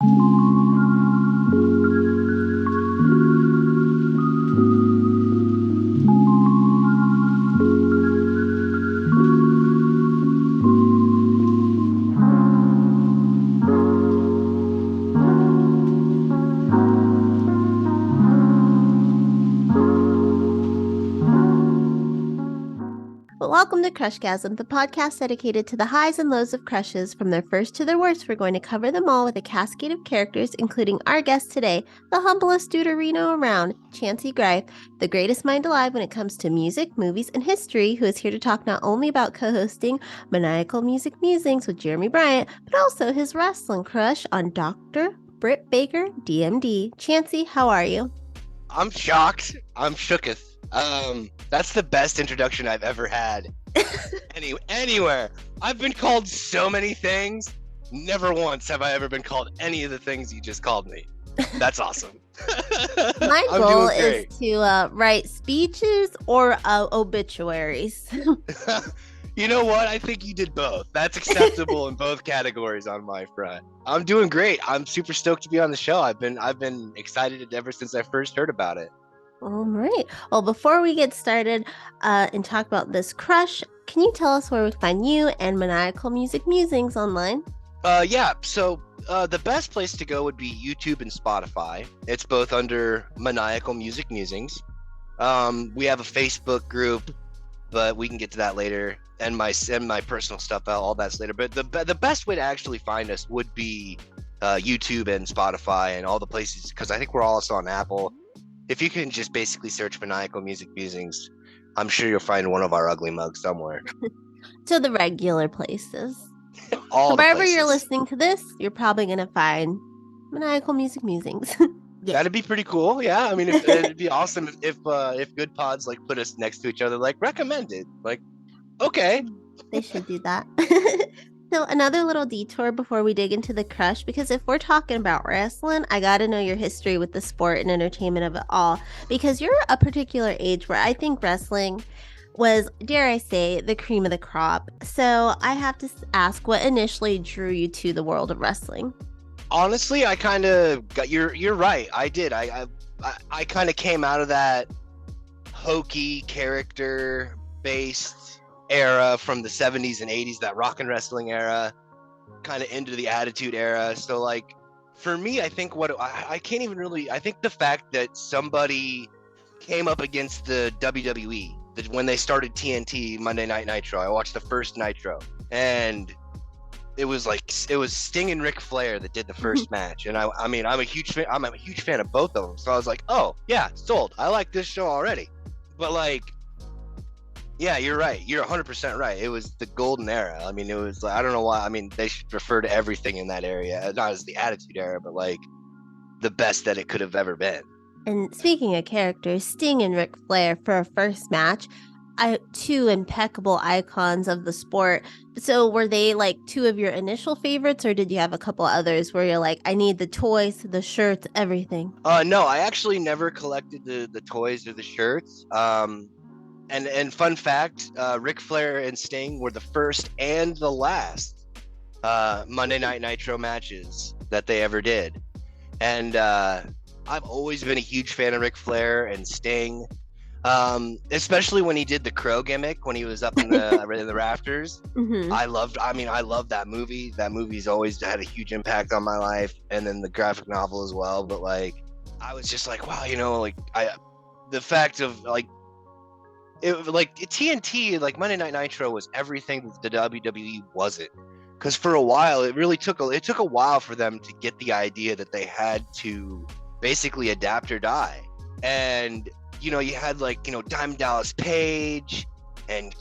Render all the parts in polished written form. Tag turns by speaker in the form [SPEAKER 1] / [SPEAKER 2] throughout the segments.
[SPEAKER 1] Welcome to Crushgasm, the podcast dedicated to the highs and lows of crushes. From their first to their worst, we're going to cover them all with a cascade of characters, including our guest today, the humblest duderino around, Chancy Grife, the greatest mind alive when it comes to music, movies, and history, who is here to talk not only about co-hosting Maniacal Music Musings with Jeremy Bryant, but also his wrestling crush on Dr. Britt Baker, DMD. Chancy, how are you?
[SPEAKER 2] I'm shocked. I'm shooketh. That's the best introduction I've ever had. Anywhere. I've been called so many things. Never once have I ever been called any of the things you just called me. That's awesome.
[SPEAKER 1] My goal is to write speeches or obituaries.
[SPEAKER 2] You know what? I think you did both. That's acceptable in both categories on my front. I'm doing great. I'm super stoked to be on the show. I've been excited ever since I first heard about it.
[SPEAKER 1] All right. Well, before we get started and talk about this crush, can you tell us where we find you and Maniacal Music Musings online?
[SPEAKER 2] Yeah. So the best place to go would be YouTube and Spotify. It's both under Maniacal Music Musings. We have a Facebook group, but we can get to that later. And my personal stuff, all that's later. But the best way to actually find us would be YouTube and Spotify and all the places, because I think we're also on Apple. If you can just basically search Maniacal Music Musings, I'm sure you'll find one of our ugly mugs somewhere.
[SPEAKER 1] So the regular places.
[SPEAKER 2] All
[SPEAKER 1] so
[SPEAKER 2] the
[SPEAKER 1] wherever
[SPEAKER 2] places.
[SPEAKER 1] You're listening to this, you're probably going to find Maniacal Music Musings.
[SPEAKER 2] Yeah. That'd be pretty cool. Yeah. I mean, it'd be awesome if good pods like put us next to each other, like recommended. Like, okay.
[SPEAKER 1] They should do that. So another little detour before we dig into the crush, because if we're talking about wrestling, I got to know your history with the sport and entertainment of it all, because you're a particular age where I think wrestling was, dare I say, the cream of the crop. So I have to ask, what initially drew you to the world of wrestling?
[SPEAKER 2] Honestly, I kind of got, you're right. I did. I kind of came out of that hokey character based era from the 70s and 80s, that rock and wrestling era, kind of into the attitude era. So like for me, I think I can't even really, I think the fact that somebody came up against the WWE when they started TNT Monday Night Nitro. I watched the first Nitro, and it was Sting and Ric Flair that did the first match. And I mean, I'm a huge fan of both of them. So I was like, oh yeah, sold. I like this show already. But like, yeah, you're right. You're 100% right. It was the golden era. I mean, it was, I don't know why. I mean, they should refer to everything in that area, not as the attitude era, but like the best that it could have ever been.
[SPEAKER 1] And speaking of characters, Sting and Ric Flair for a first match, two impeccable icons of the sport. So were they like two of your initial favorites, or did you have a couple others where you're like, I need the toys, the shirts, everything?
[SPEAKER 2] No, I actually never collected the toys or the shirts. And fun fact, Ric Flair and Sting were the first and the last Monday Night Nitro matches that they ever did. And I've always been a huge fan of Ric Flair and Sting, especially when he did the crow gimmick when he was up in the in the rafters.
[SPEAKER 1] Mm-hmm.
[SPEAKER 2] I love that movie. That movie's always had a huge impact on my life, and then the graphic novel as well. But like, I was just like, wow, the fact of like, TNT, like Monday Night Nitro was everything that the WWE wasn't. Because for a while, it took a while for them to get the idea that they had to basically adapt or die. And you had Diamond Dallas Page, and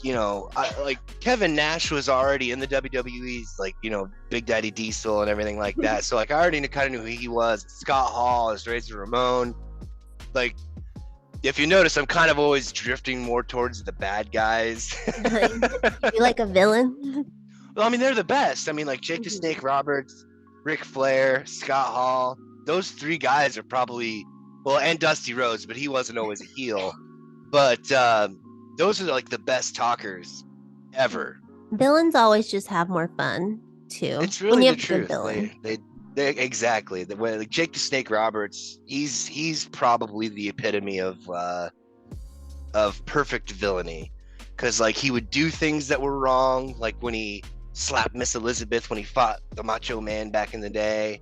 [SPEAKER 2] Kevin Nash was already in the WWE's, Big Daddy Diesel and everything like that. So like I already kind of knew who he was. Scott Hall as Razor Ramon. Like, if you notice, I'm kind of always drifting more towards the bad guys.
[SPEAKER 1] You like a villain?
[SPEAKER 2] Well, I mean, they're the best. I mean, like Jake the Snake Roberts, Ric Flair, Scott Hall. Those three guys are probably, and Dusty Rhodes, but he wasn't always a heel. But those are like the best talkers ever.
[SPEAKER 1] Villains always just have more fun too.
[SPEAKER 2] It's really the truth. Exactly. The way like Jake the Snake Roberts, he's probably the epitome of perfect villainy, because like he would do things that were wrong, like when he slapped Miss Elizabeth when he fought the Macho Man back in the day,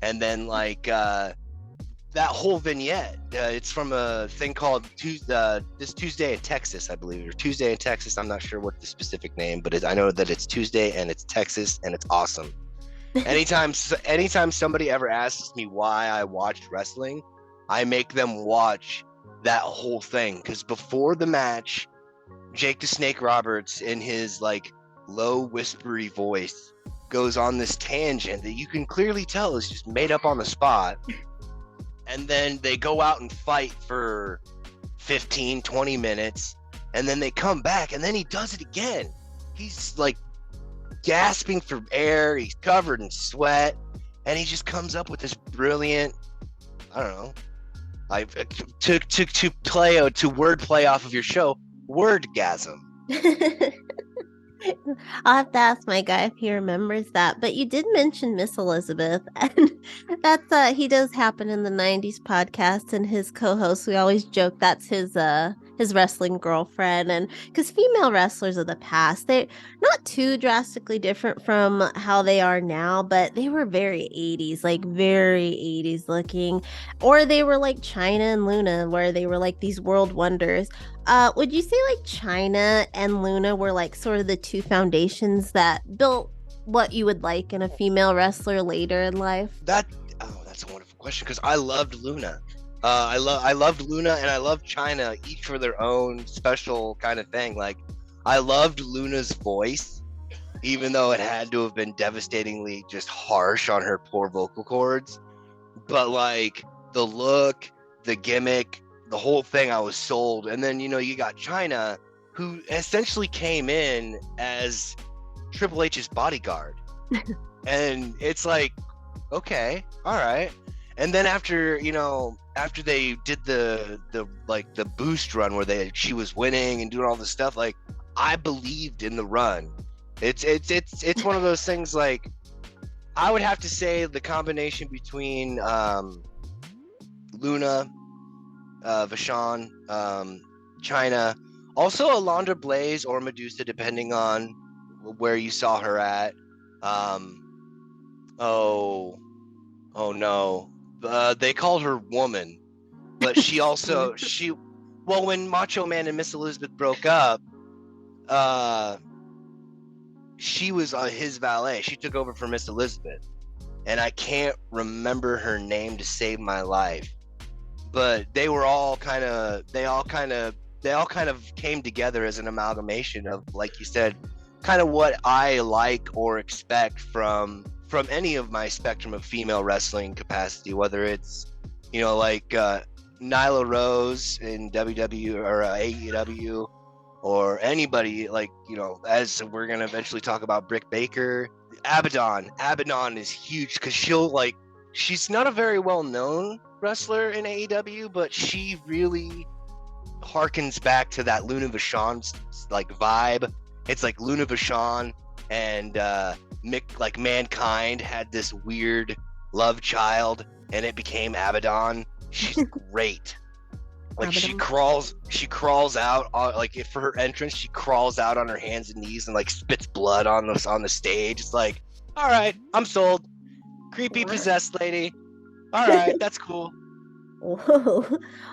[SPEAKER 2] and then like that whole vignette. It's from a thing called This Tuesday in Texas, I believe, or Tuesday in Texas. I'm not sure what the specific name, but I know that it's Tuesday and it's Texas and it's awesome. Anytime somebody ever asks me why I watched wrestling, I make them watch that whole thing, because before the match, Jake the Snake Roberts, in his like low whispery voice, goes on this tangent that you can clearly tell is just made up on the spot. And then they go out and fight for 15, 20 minutes, and then they come back, and then he does it again. He's like gasping for air, he's covered in sweat, and he just comes up with this brilliant, I don't know, to wordplay off of your show, wordgasm.
[SPEAKER 1] I'll have to ask my guy if he remembers that. But you did mention Miss Elizabeth, and that's he does happen in the '90s podcast, and his co-host. We always joke that's his wrestling girlfriend, and because female wrestlers of the past, they're not too drastically different from how they are now, but they were very '80s, like very '80s looking, or they were like China and Luna, where they were like these world wonders. Would you say like China and Luna were like sort of the two foundations that built what you would like in a female wrestler later in life?
[SPEAKER 2] That's a wonderful question, because I loved Luna. I loved Luna and I loved China, each for their own special kind of thing. Like, I loved Luna's voice, even though it had to have been devastatingly just harsh on her poor vocal cords. But like the look, the gimmick, the whole thing, I was sold. And then, you got China, who essentially came in as Triple H's bodyguard. And it's like, okay, all right. And then after they did the boost run where she was winning and doing all this stuff, like, I believed in the run. It's one of those things. Like, I would have to say the combination between Luna, Vachon, China, also Alondra Blaze or Medusa, depending on where you saw her at. Oh no, they called her Woman, but she also when Macho Man and Miss Elizabeth broke up, she was his valet. She took over for Miss Elizabeth, and I can't remember her name to save my life. But they all kind of came together as an amalgamation of, like you said, kind of what I like or expect from any of my spectrum of female wrestling capacity, whether it's like Nyla Rose in WWE or AEW, or anybody, like, as we're gonna eventually talk about, Britt Baker. Abaddon is huge, because she's not a very well known wrestler in AEW, but she really harkens back to that Luna Vachon like vibe. It's like Luna Vachon and like Mankind had this weird love child, and it became Abaddon. She's great. Like, Abaddon. she crawls out like, if for her entrance, she crawls out on her hands and knees and like spits blood on the stage. It's like, all right, I'm sold. Creepy possessed lady. All right, that's cool.
[SPEAKER 1] Whoa.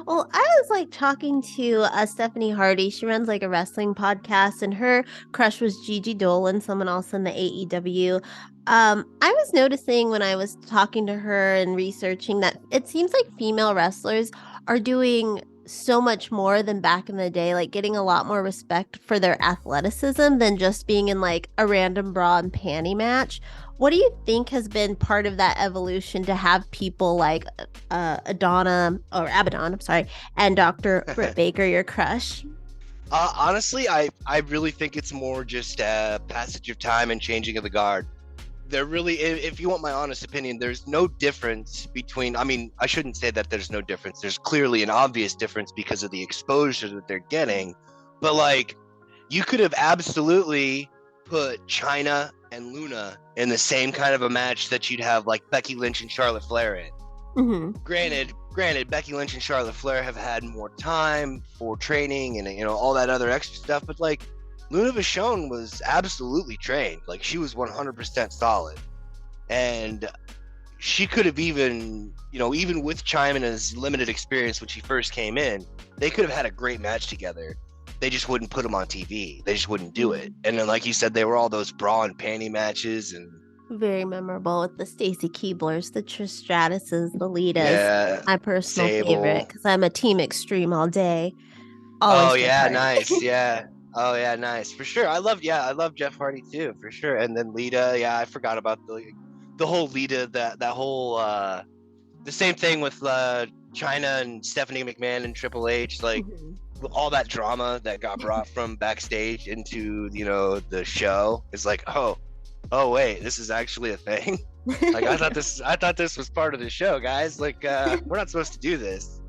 [SPEAKER 1] Well, I was like talking to Stephanie Hardy. She runs like a wrestling podcast, and her crush was Gigi Dolan, someone else in the AEW. I was noticing when I was talking to her and researching that it seems like female wrestlers are doing so much more than back in the day, like getting a lot more respect for their athleticism than just being in like a random bra and panty match. What do you think has been part of that evolution to have people like Abaddon, I'm sorry, and Dr. Britt Baker your crush?
[SPEAKER 2] Honestly, I really think it's more just passage of time and changing of the guard. There really, if you want my honest opinion, there's no difference between, I mean, I shouldn't say that there's no difference. There's clearly an obvious difference because of the exposure that they're getting. But like, you could have absolutely put China and Luna in the same kind of a match that you'd have like Becky Lynch and Charlotte Flair in.
[SPEAKER 1] Mm-hmm.
[SPEAKER 2] Granted, Becky Lynch and Charlotte Flair have had more time for training and all that other extra stuff, but like Luna Vachon was absolutely trained. Like she was 100% solid, and she could have even with Chyna's limited experience when she first came in, they could have had a great match together. They just wouldn't put them on TV. They just wouldn't do it. And then, like you said, they were all those bra and panty matches, and
[SPEAKER 1] Very memorable with the Stacy Keeblers, the Trish Stratuses, the Litas.
[SPEAKER 2] yeah,
[SPEAKER 1] My personal favorite
[SPEAKER 2] Sable.
[SPEAKER 1] because I'm a Team Extreme all day. Always
[SPEAKER 2] Oh
[SPEAKER 1] Jeff
[SPEAKER 2] yeah,
[SPEAKER 1] Hardy.
[SPEAKER 2] nice. Yeah. Oh yeah, nice. For sure. I love Jeff Hardy too, for sure. And then Lita, yeah, I forgot about the whole Lita, that whole the same thing with Chyna and Stephanie McMahon and Triple H, like
[SPEAKER 1] Mhm.
[SPEAKER 2] all that drama that got brought from backstage into the show is like, oh wait, this is actually a thing. Like I thought this was part of the show, guys. Like we're not supposed to do this.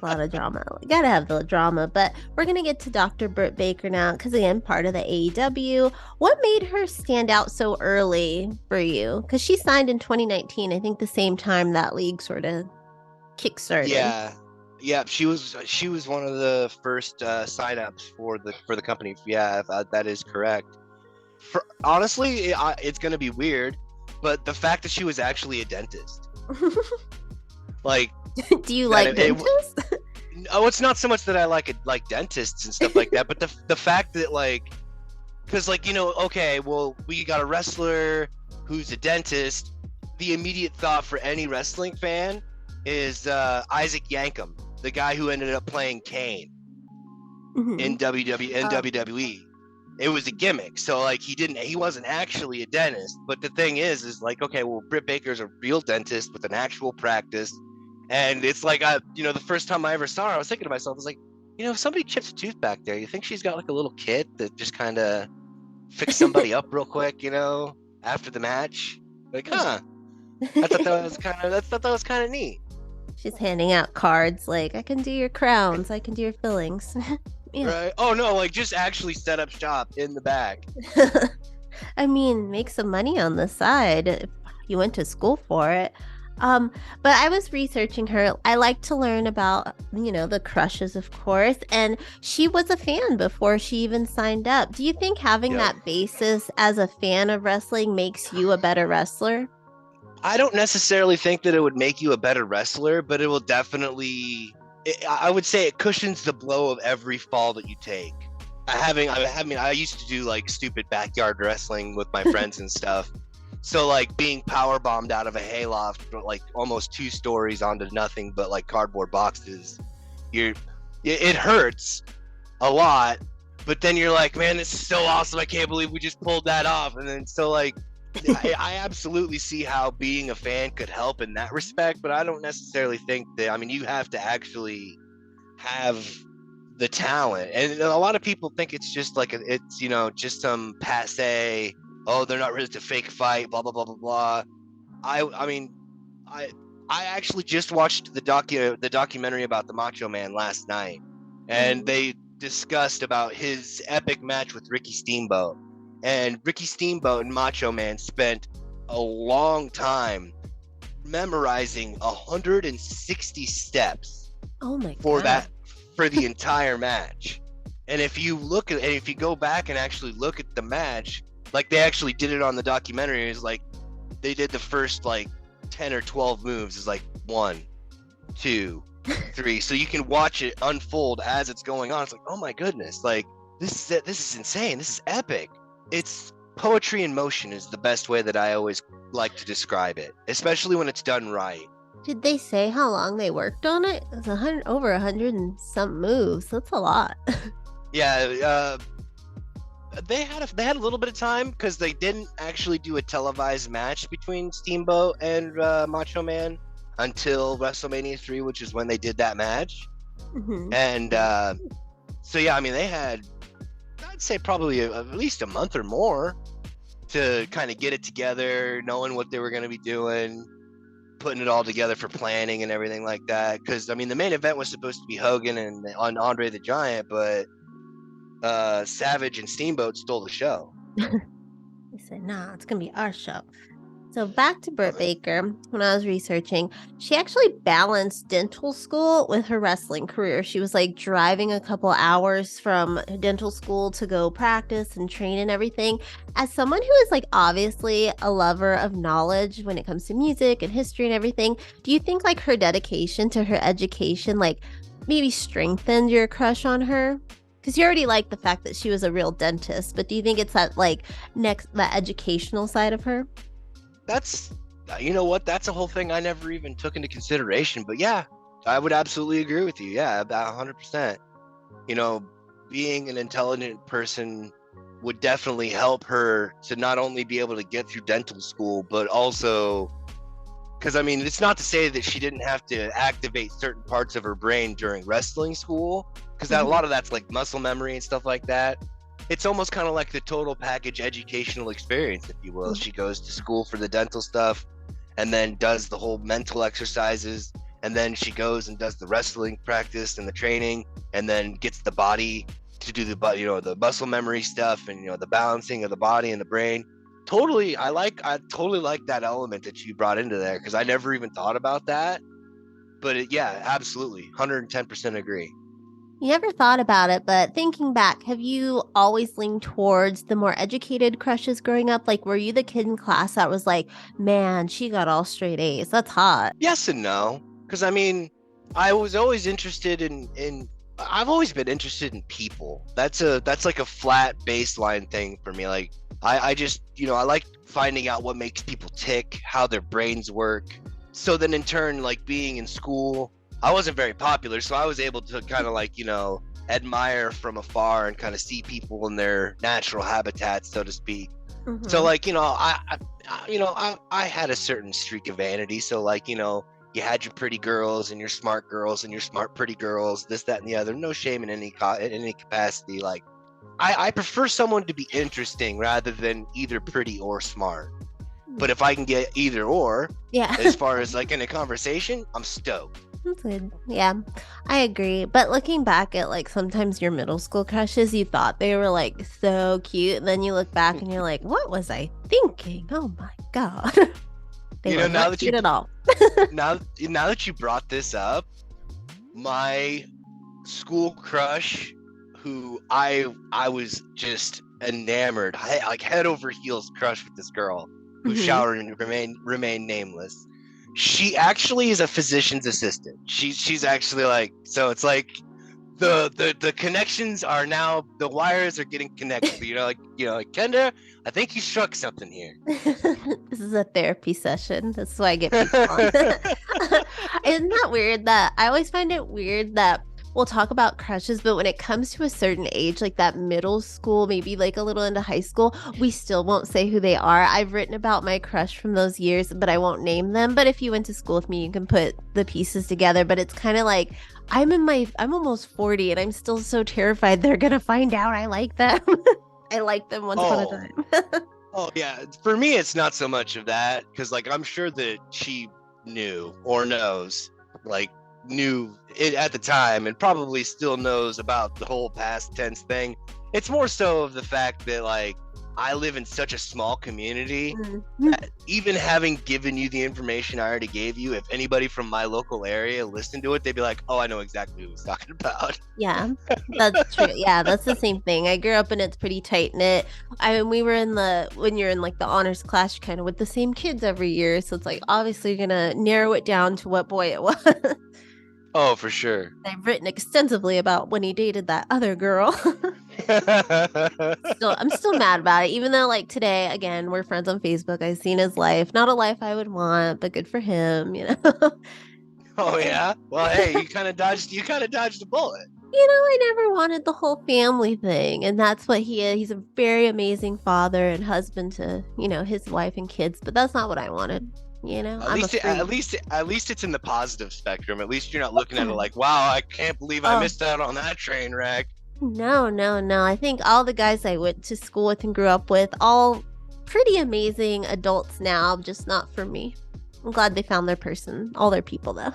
[SPEAKER 1] A lot of drama. We gotta have the drama, but we're gonna get to Dr. Britt Baker now because again, part of the AEW. What made her stand out so early for you? Because she signed in 2019, I think the same time that league sort of kickstarted.
[SPEAKER 2] Yeah, she was one of the first signups for the company. Yeah, that is correct. Honestly, it's gonna be weird, but the fact that she was actually a dentist, like
[SPEAKER 1] Do you
[SPEAKER 2] that
[SPEAKER 1] like dentists?
[SPEAKER 2] oh, it's not so much that I like dentists and stuff like that, but the fact that because okay, well, we got a wrestler who's a dentist. The immediate thought for any wrestling fan is Isaac Yankem, the guy who ended up playing Kane in WWE. It was a gimmick, so like he wasn't actually a dentist. But the thing is like, okay, well, Britt Baker's a real dentist with an actual practice, and it's like the first time I ever saw her, I was thinking to myself, I was like, if somebody chips a tooth back there, you think she's got like a little kid that just kind of fix somebody up real quick, after the match? Like, huh? I thought that was kind of neat.
[SPEAKER 1] She's handing out cards like, I can do your crowns, I can do your fillings. Yeah.
[SPEAKER 2] Right? Oh no, like just actually set up shop in the back.
[SPEAKER 1] I mean, make some money on the side if you went to school for it. But I was researching her. I like to learn about, the crushes, of course, and she was a fan before she even signed up. Do you think having
[SPEAKER 2] Yep.
[SPEAKER 1] that basis as a fan of wrestling makes you a better wrestler?
[SPEAKER 2] I don't necessarily think that it would make you a better wrestler, but it will definitely. I would say it cushions the blow of every fall that you take. I used to do like stupid backyard wrestling with my friends and stuff. So like being power bombed out of a hayloft, like almost 2 stories onto nothing but like cardboard boxes, it hurts a lot. But then you're like, man, this is so awesome! I can't believe we just pulled that off. And then so like, I absolutely see how being a fan could help in that respect. But I don't necessarily think that. I mean, you have to actually have the talent, and a lot of people think it's just like it's just some passe. Oh, they're not ready to fake fight. Blah blah blah blah blah. I mean, I actually just watched the documentary about the Macho Man last night, and they discussed about his epic match with Ricky Steamboat. And Ricky Steamboat and Macho Man spent a long time memorizing 160 steps
[SPEAKER 1] Oh my
[SPEAKER 2] for
[SPEAKER 1] god.
[SPEAKER 2] for the entire match. And if you go back and actually look at the match, like they actually did it on the documentary, it's like they did the first like 10 or 12 moves is like 1, 2, 3. So you can watch it unfold as it's going on. It's like, oh my goodness, like this is insane. This is epic. It's poetry in motion is the best way that I always like to describe it, especially when it's done right.
[SPEAKER 1] Did they say how long they worked on it? It was over 100 and some moves. That's a lot.
[SPEAKER 2] Yeah, they had a little bit of time because they didn't actually do a televised match between Steamboat and Macho Man until WrestleMania 3, which is when they did that match.
[SPEAKER 1] Mhm.
[SPEAKER 2] And so yeah, I mean they had, I'd say probably at least a month or more to kind of get it together, knowing what they were going to be doing, putting it all together for planning and everything like that. Because I mean, the main event was supposed to be Hogan and on Andre the Giant, but Savage and Steamboat stole the show.
[SPEAKER 1] They said, nah, it's going to be our show. So back to Britt Baker, when I was researching, she actually balanced dental school with her wrestling career. She was like driving a couple hours from dental school to go practice and train and everything. As someone who is like obviously a lover of knowledge when it comes to music and history and everything, do you think like her dedication to her education like maybe strengthened your crush on her? Because you already like the fact that she was a real dentist, but do you think it's that like that educational side of her?
[SPEAKER 2] That's, you know what? That's a whole thing I never even took into consideration. But yeah, I would absolutely agree with you. Yeah, about 100%. You know, being an intelligent person would definitely help her to not only be able to get through dental school, but also, because I mean, it's not to say that she didn't have to activate certain parts of her brain during wrestling school, because a lot of that's like muscle memory and stuff like that. It's almost kind of like the total package educational experience, if you will. She goes to school for the dental stuff and then does the whole mental exercises, and then she goes and does the wrestling practice and the training, and then gets the body to do the muscle memory stuff, and the balancing of the body and the brain. Totally, I totally like that element that you brought into there, because I never even thought about that. But yeah, absolutely, 110% agree.
[SPEAKER 1] You never thought about it, but thinking back, have you always leaned towards the more educated crushes growing up? Like, were you the kid in class that was like, man, she got all straight A's? That's hot.
[SPEAKER 2] Yes and no, because I mean, I was always interested in I've always been interested in people. That's like a flat baseline thing for me. Like I just I like finding out what makes people tick, how their brains work. So then in turn, like being in school, I wasn't very popular, so I was able to kind of like admire from afar and kind of see people in their natural habitat, so to speak. So like I had a certain streak of vanity. So like you had your pretty girls and your smart girls and your smart pretty girls, this, that, and the other. No shame in any capacity. Like I prefer someone to be interesting rather than either pretty or smart. But if I can get either or,
[SPEAKER 1] Yeah.
[SPEAKER 2] as far as like in a conversation, I'm stoked.
[SPEAKER 1] That's good. Yeah, I agree. But looking back at like sometimes your middle school crushes, you thought they were like so cute. And then you look back and you're like, what was I thinking? Oh my God. They were not cute at all.
[SPEAKER 2] now that you brought this up, my school crush, who I was just enamored, like head over heels crush with this girl who shall remain nameless. She actually is a physician's assistant. She's actually like, so it's like the connections are now, the wires are getting connected. Like Kendra, I think you struck something here.
[SPEAKER 1] This is a therapy session. That's why I get people on. Isn't that weird that I always find it weird that we'll talk about crushes, but when it comes to a certain age, like that middle school, maybe like a little into high school, we still won't say who they are. I've written about my crush from those years, but I won't name them. But if you went to school with me, you can put the pieces together. But it's kind of like I'm almost 40 and I'm still so terrified they're gonna find out I like them. I like them once upon a time.
[SPEAKER 2] Oh yeah, for me it's not so much of that, because like I'm sure that she knew or knows, like knew it at the time and probably still knows about the whole past tense thing. It's more so of the fact that like I live in such a small community that even having given you the information I already gave you, if anybody from my local area listened to it, they'd be like, oh, I know exactly who he's talking about.
[SPEAKER 1] Yeah, that's true. Yeah, that's the same thing. I grew up and it's pretty tight knit. We were when you're in like the honors class, you're kind of with the same kids every year. So it's like obviously you're gonna narrow it down to what boy it was.
[SPEAKER 2] Oh, for sure.
[SPEAKER 1] I've written extensively about when he dated that other girl. I'm still mad about it, even though like today, again, we're friends on Facebook. I've seen his life. Not a life I would want, but good for him,
[SPEAKER 2] Oh yeah? Well, hey, you kind of dodged a bullet.
[SPEAKER 1] I never wanted the whole family thing. And that's what he is. He's a very amazing father and husband to, his wife and kids, but that's not what I wanted.
[SPEAKER 2] At least it's in the positive spectrum. At least you're not looking at it like, wow, I can't believe I missed out on that train wreck.
[SPEAKER 1] No. I think all the guys I went to school with and grew up with, all pretty amazing adults now, just not for me. I'm glad they found their person, all their people though.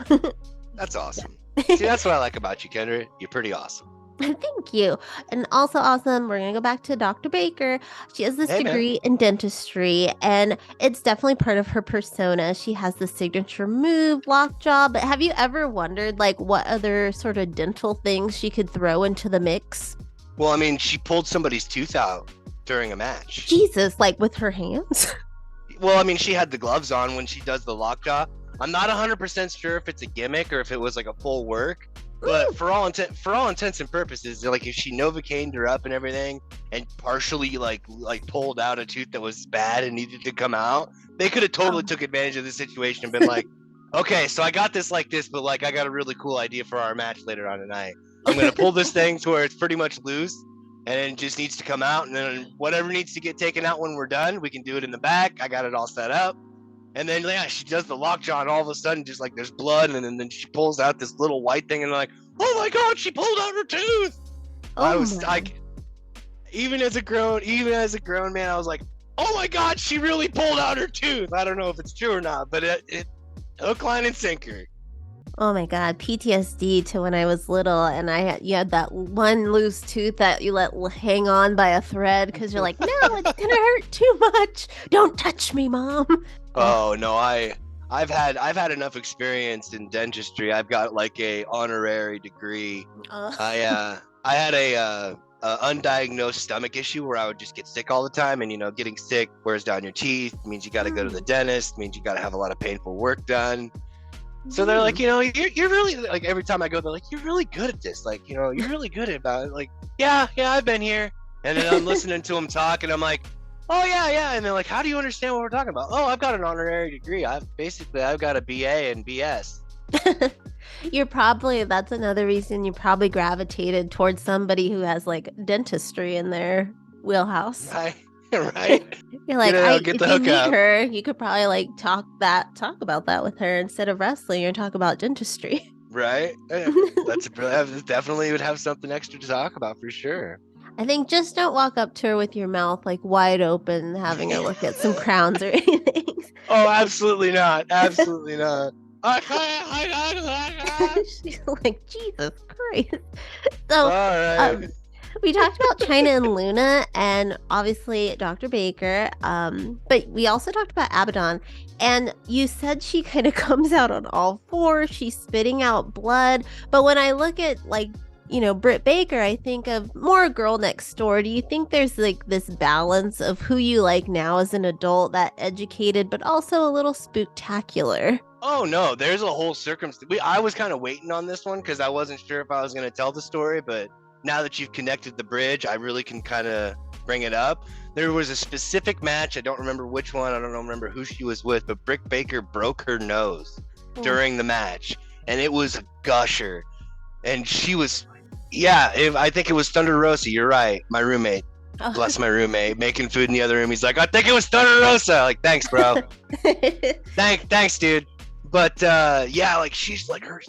[SPEAKER 2] That's awesome. See, that's what I like about you, Kendra. You're pretty awesome.
[SPEAKER 1] Thank you. And also awesome, we're going to go back to Dr. Baker. She has this
[SPEAKER 2] Hey, man.
[SPEAKER 1] degree in dentistry, and it's definitely part of her persona. She has the signature move, lockjaw. But have you ever wondered, like, what other sort of dental things she could throw into the mix?
[SPEAKER 2] Well, I mean, she pulled somebody's tooth out during a match.
[SPEAKER 1] Jesus, like with her hands?
[SPEAKER 2] Well, I mean, she had the gloves on when she does the lockjaw. I'm not 100% sure if it's a gimmick or if it was like a full work, but for all intents and purposes, like if she novocained her up and everything, and partially like pulled out a tooth that was bad and needed to come out, they could have totally took advantage of the situation and been like, okay, so I got this like this, but like I got a really cool idea for our match later on tonight. I'm gonna pull this thing to where it's pretty much loose, and it just needs to come out, and then whatever needs to get taken out when we're done, we can do it in the back. I got it all set up. And then yeah, she does the lockjaw, and all of a sudden, just like there's blood, and then she pulls out this little white thing, and like, oh my god, she pulled out her tooth. I was like, even as a grown man, I was like, oh my god, she really pulled out her tooth. I don't know if it's true or not, but it hook, line, and sinker.
[SPEAKER 1] Oh my God, PTSD to when I was little, and you had that one loose tooth that you let hang on by a thread because you're like, no, it's gonna hurt too much. Don't touch me, Mom.
[SPEAKER 2] Oh no, I've had enough experience in dentistry. I've got like a honorary degree. I had a undiagnosed stomach issue where I would just get sick all the time, and getting sick wears down your teeth, means you got to go to the dentist, means you got to have a lot of painful work done. So they're like, you're really, like, every time I go, they're like, you're really good at this. Like, you're really good about it. Like, yeah, I've been here. And then I'm listening to them talk, and I'm like, oh, yeah. And they're like, how do you understand what we're talking about? Oh, I've got an honorary degree. I've got a BA and BS.
[SPEAKER 1] That's another reason you probably gravitated towards somebody who has like dentistry in their wheelhouse.
[SPEAKER 2] Right.
[SPEAKER 1] You're like,
[SPEAKER 2] get
[SPEAKER 1] if
[SPEAKER 2] the
[SPEAKER 1] you
[SPEAKER 2] hook
[SPEAKER 1] meet
[SPEAKER 2] up.
[SPEAKER 1] her, you could probably like talk about that with her instead of wrestling or talk about dentistry.
[SPEAKER 2] Right. That's definitely would have something extra to talk about for sure.
[SPEAKER 1] I think just don't walk up to her with your mouth like wide open, having her look at some crowns or anything.
[SPEAKER 2] Oh, absolutely not. Absolutely not.
[SPEAKER 1] She's like, Jesus Christ. So,
[SPEAKER 2] all right.
[SPEAKER 1] We talked about China and Luna, and obviously Dr. Baker, but we also talked about Abaddon, and you said she kind of comes out on all fours. She's spitting out blood, but when I look at Britt Baker, I think of more Girl Next Door. Do you think there's like this balance of who you like now as an adult, that educated but also a little spooktacular?
[SPEAKER 2] Oh no, there's a whole circumstance. I was kind of waiting on this one because I wasn't sure if I was going to tell the story, but now that you've connected the bridge, I really can kind of bring it up. There was a specific match. I don't remember which one. I don't remember who she was with, but Britt Baker broke her nose during the match, and it was a gusher. And she was, I think it was Thunder Rosa. You're right. My roommate. Bless my roommate, making food in the other room. He's like, I think it was Thunder Rosa. Like, thanks, bro. Thanks, dude. But she's like her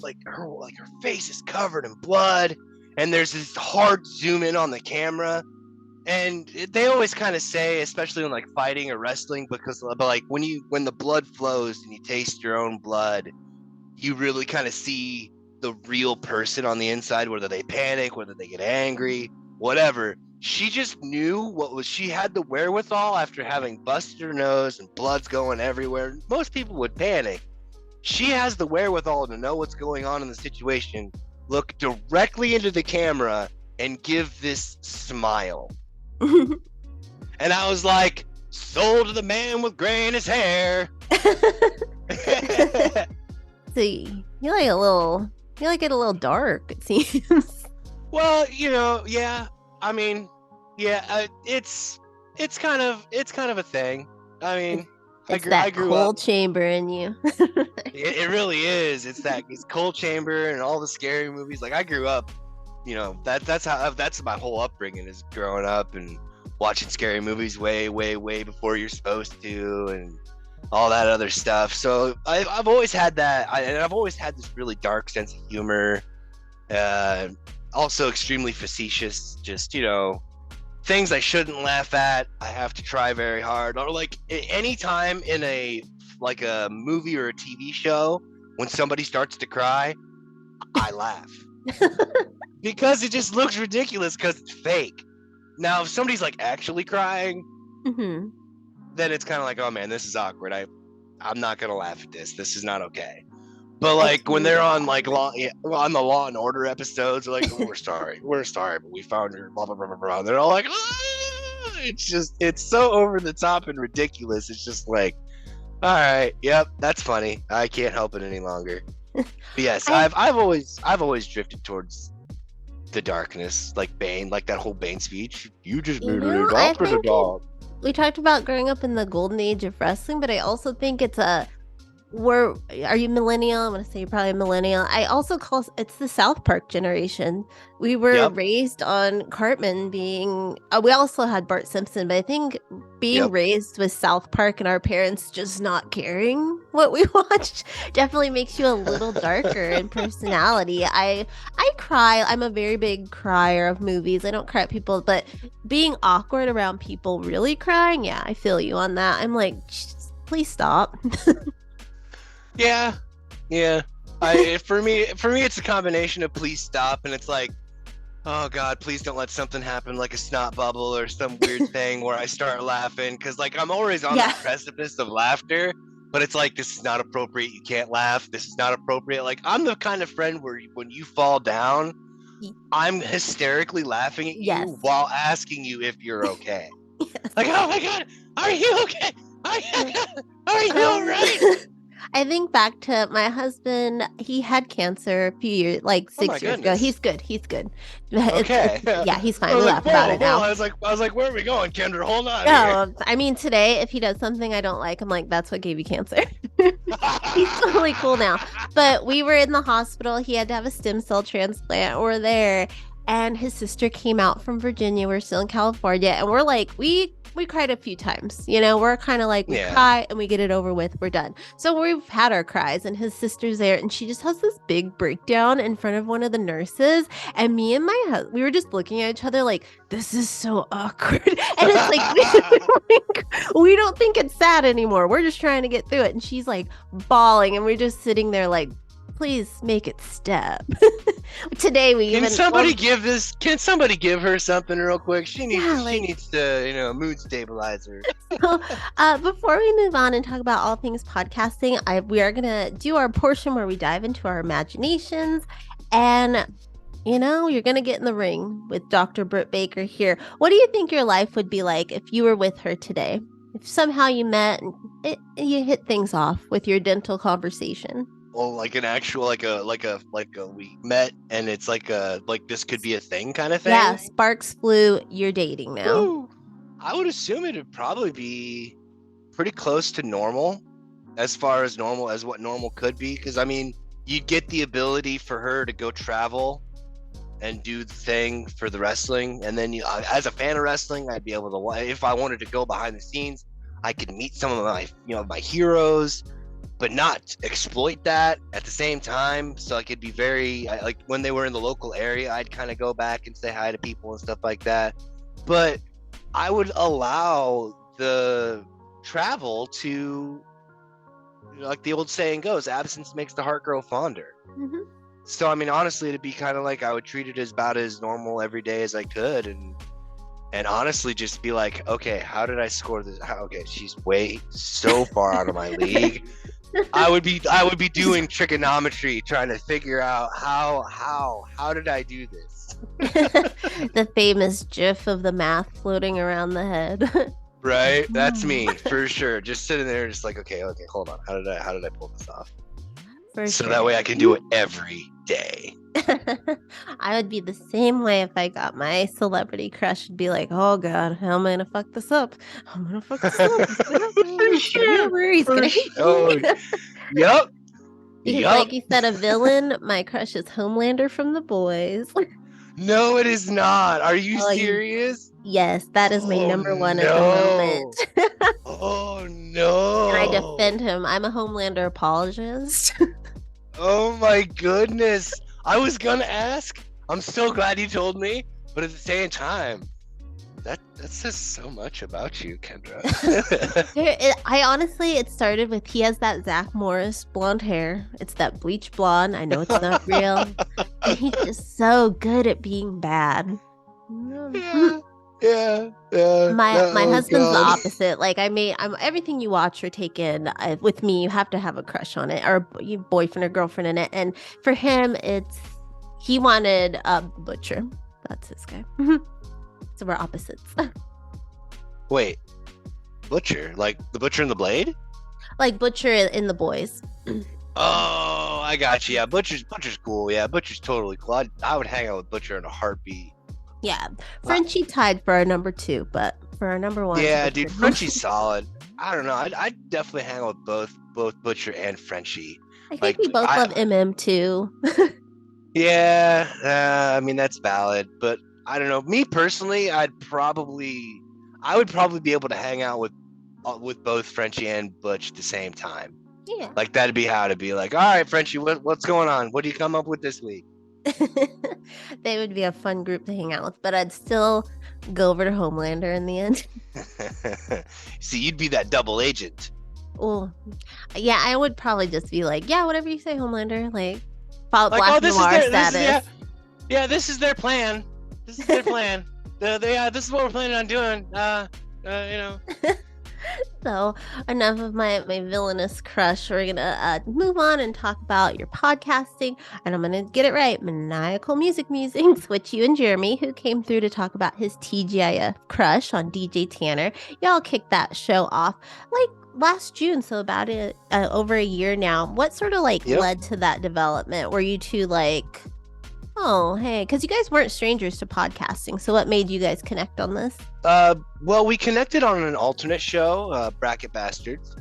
[SPEAKER 2] face is covered in blood. And there's this hard zoom in on the camera, and they always kind of say, especially when like fighting or wrestling, but like when the blood flows and you taste your own blood, you really kind of see the real person on the inside, whether they panic, whether they get angry, whatever. She just knew she had the wherewithal after having busted her nose and blood's going everywhere. Most people would panic. She has the wherewithal to know what's going on in the situation, look directly into the camera, and give this smile. And I was like, sold to the man with gray in his hair.
[SPEAKER 1] So you like it a little dark, it seems.
[SPEAKER 2] Well, yeah. I mean, yeah, it's kind of a thing. I mean,
[SPEAKER 1] it's
[SPEAKER 2] I
[SPEAKER 1] that
[SPEAKER 2] grew
[SPEAKER 1] cold
[SPEAKER 2] up.
[SPEAKER 1] chamber in you.
[SPEAKER 2] It really is. It's cold chamber and all the scary movies. Like I grew up, that's my whole upbringing, is growing up and watching scary movies way, way, way before you're supposed to, and all that other stuff. So I've always had that, and I've always had this really dark sense of humor. Also extremely facetious. Just things I shouldn't laugh at, I have to try very hard. Or like anytime in a movie or a TV show, when somebody starts to cry, I laugh. because it just looks ridiculous because it's fake. Now, if somebody's like actually crying,
[SPEAKER 1] Mm-hmm.
[SPEAKER 2] then it's kind of like, oh man, this is awkward. I'm not gonna laugh at this. This is not okay. But
[SPEAKER 1] I
[SPEAKER 2] like when
[SPEAKER 1] totally
[SPEAKER 2] they're
[SPEAKER 1] get
[SPEAKER 2] on
[SPEAKER 1] that.
[SPEAKER 2] like on the Law and Order episodes, they're like, oh, we're sorry, but we found her, blah blah blah blah blah. And they're all like, ah! It's so over the top and ridiculous. It's just like, all right, yep, that's funny. I can't help it any longer. But yes, I've always drifted towards the darkness, like Bane, like that whole Bane speech. You just
[SPEAKER 1] You
[SPEAKER 2] made
[SPEAKER 1] know,
[SPEAKER 2] it
[SPEAKER 1] I
[SPEAKER 2] up for the
[SPEAKER 1] think
[SPEAKER 2] dog.
[SPEAKER 1] we talked about growing up in the golden age of wrestling, but I also think it's a are you millennial? I'm gonna say you're probably a millennial. I also call it's the South Park generation. We were
[SPEAKER 2] Yep,
[SPEAKER 1] raised on Cartman being. We also had Bart Simpson, but I think being
[SPEAKER 2] yep.
[SPEAKER 1] raised with South Park and our parents just not caring what we watched definitely makes you a little darker in personality. I cry. I'm a very big crier of movies. I don't cry at people, but being awkward around people really crying, yeah, I feel you on that. I'm like, please stop.
[SPEAKER 2] Yeah, yeah. For me, it's a combination of please stop, and it's like, oh God, please don't let something happen like a snot bubble or some weird thing where I start laughing, because like I'm always on
[SPEAKER 1] Yeah.
[SPEAKER 2] the precipice of laughter, but it's like this is not appropriate. You can't laugh. This is not appropriate. Like I'm the kind of friend where when you fall down, I'm hysterically laughing at
[SPEAKER 1] Yes.
[SPEAKER 2] you while asking you if you're okay.
[SPEAKER 1] Yes.
[SPEAKER 2] Like, oh my God, are you okay? Are you all right?
[SPEAKER 1] I think back to my husband. He had cancer a few years, like
[SPEAKER 2] Oh my
[SPEAKER 1] 6 years ago.
[SPEAKER 2] goodness.
[SPEAKER 1] He's good. He's good.
[SPEAKER 2] Okay.
[SPEAKER 1] Yeah, he's
[SPEAKER 2] I
[SPEAKER 1] fine.
[SPEAKER 2] was
[SPEAKER 1] We
[SPEAKER 2] like,
[SPEAKER 1] laugh about
[SPEAKER 2] whoa,
[SPEAKER 1] it
[SPEAKER 2] whoa.
[SPEAKER 1] now.
[SPEAKER 2] I was like, where are we going, Kendra? Hold on here.
[SPEAKER 1] No, I mean today, if he does something I don't like, I'm like, that's what gave you cancer. He's totally cool now. But we were in the hospital. He had to have a stem cell transplant. We're there, and his sister came out from Virginia. We're still in California, and we're like, we cried a few times. You know, we're kind of like, we
[SPEAKER 2] Yeah.
[SPEAKER 1] cry and we get it over with. We're done. So we've had our cries, and his sister's there, and she just has this big breakdown in front of one of the nurses. And me and my husband, we were just looking at each other like, this is so awkward. And it's like, we don't think it's sad anymore. We're just trying to get through it. And she's like bawling, and we're just sitting there like, please make it step. Today we
[SPEAKER 2] Can somebody give her something real quick? She needs to, a mood stabilizer.
[SPEAKER 1] So, before we move on and talk about all things podcasting, we are gonna do our portion where we dive into our imaginations, and you're gonna get in the ring with Dr. Britt Baker here. What do you think your life would be like if you were with her today? If somehow you met and you hit things off with your dental conversation.
[SPEAKER 2] Well, like an actual, like a we met and it's like this could be a thing kind of thing.
[SPEAKER 1] Yeah, sparks flew. You're dating now.
[SPEAKER 2] Ooh. I would assume it'd probably be pretty close to normal, as far as normal as what normal could be. Because I mean, you'd get the ability for her to go travel and do the thing for the wrestling, and then as a fan of wrestling, I'd be able to, if I wanted to go behind the scenes, I could meet some of my heroes, but not exploit that at the same time. So I could be very like when they were in the local area, I'd kind of go back and say hi to people and stuff like that. But I would allow the travel to, like the old saying goes, absence makes the heart grow fonder.
[SPEAKER 1] Mm-hmm.
[SPEAKER 2] So I mean, honestly, it'd be kind of like I would treat it as about as normal every day as I could, and honestly just be like, okay, how did I score this? Okay, she's way so far out of my league. I would be doing trigonometry, trying to figure out how did I do this?
[SPEAKER 1] The famous gif of the math floating around the head.
[SPEAKER 2] Right, that's me for sure. Just sitting there, just like, okay, hold on, how did I pull this off? So that way I can do it every day.
[SPEAKER 1] I would be the same way if I got my celebrity crush. Would be like, oh God, how am I gonna fuck this up? I'm gonna fuck this up. He's gonna hate me.
[SPEAKER 2] Yep.
[SPEAKER 1] Because like you said, a villain, my crush is Homelander from The Boys.
[SPEAKER 2] No, it is not. Are you serious?
[SPEAKER 1] Yes, that is my number one at the moment.
[SPEAKER 2] Oh no.
[SPEAKER 1] And I defend him. I'm a Homelander apologist.
[SPEAKER 2] Oh my goodness. I was gonna ask. I'm so glad you told me, but at the same time, that says so much about you, Kendra.
[SPEAKER 1] I honestly, it started with he has that Zach Morris blonde hair. It's that bleach blonde. I know it's not real. He's just so good at being bad.
[SPEAKER 2] Yeah, yeah, yeah.
[SPEAKER 1] My
[SPEAKER 2] Oh
[SPEAKER 1] husband's the
[SPEAKER 2] God.
[SPEAKER 1] opposite. Like I'm everything you watch or take in with me, you have to have a crush on it or you boyfriend or girlfriend in it. And for him, he wanted Butcher. That's his guy. So we're opposites.
[SPEAKER 2] Wait, Butcher? Like the Butcher and the Blade?
[SPEAKER 1] Like Butcher in The Boys.
[SPEAKER 2] Oh, I got you. Yeah, Butcher's cool. Yeah, Butcher's totally cool. I would hang out with Butcher in a heartbeat.
[SPEAKER 1] Yeah,
[SPEAKER 2] Uh,
[SPEAKER 1] Frenchie tied for our number 2, but for our number 1,
[SPEAKER 2] yeah,
[SPEAKER 1] Butcher.
[SPEAKER 2] dude, Frenchie's solid. I don't know. I'd definitely hang out with both Butcher and Frenchie.
[SPEAKER 1] I think
[SPEAKER 2] Like
[SPEAKER 1] we both love MM too.
[SPEAKER 2] yeah, I mean that's valid, but I don't know. Me personally, I would probably be able to hang out with both Frenchie and Butch at the same time.
[SPEAKER 1] Yeah.
[SPEAKER 2] Like that'd be how to be like, all right, Frenchie, what's going on? What do you come up with this week?
[SPEAKER 1] They would be a fun group to hang out with, but I'd still go over to Homelander in the end.
[SPEAKER 2] See, you'd be that double agent.
[SPEAKER 1] Oh, yeah, I would probably just be like, yeah, whatever you say, Homelander. Like, follow
[SPEAKER 2] Like,
[SPEAKER 1] Black Noir status.
[SPEAKER 2] Yeah, this is their plan. This is their plan. This is what we're planning on doing. You know.
[SPEAKER 1] So enough of my villainous crush. We're gonna move on and talk about your podcasting, and I'm gonna get it right, Maniacal Music Musings, which you and Jeremy, who came through to talk about his TGIF crush on DJ Tanner, y'all kicked that show off like last June, so about it over a year now. What sort of like led to that development? Were you two like, oh hey, because you guys weren't strangers to podcasting, so what made you guys connect on this?
[SPEAKER 2] Well, we connected on an alternate show, Bracket Bastards,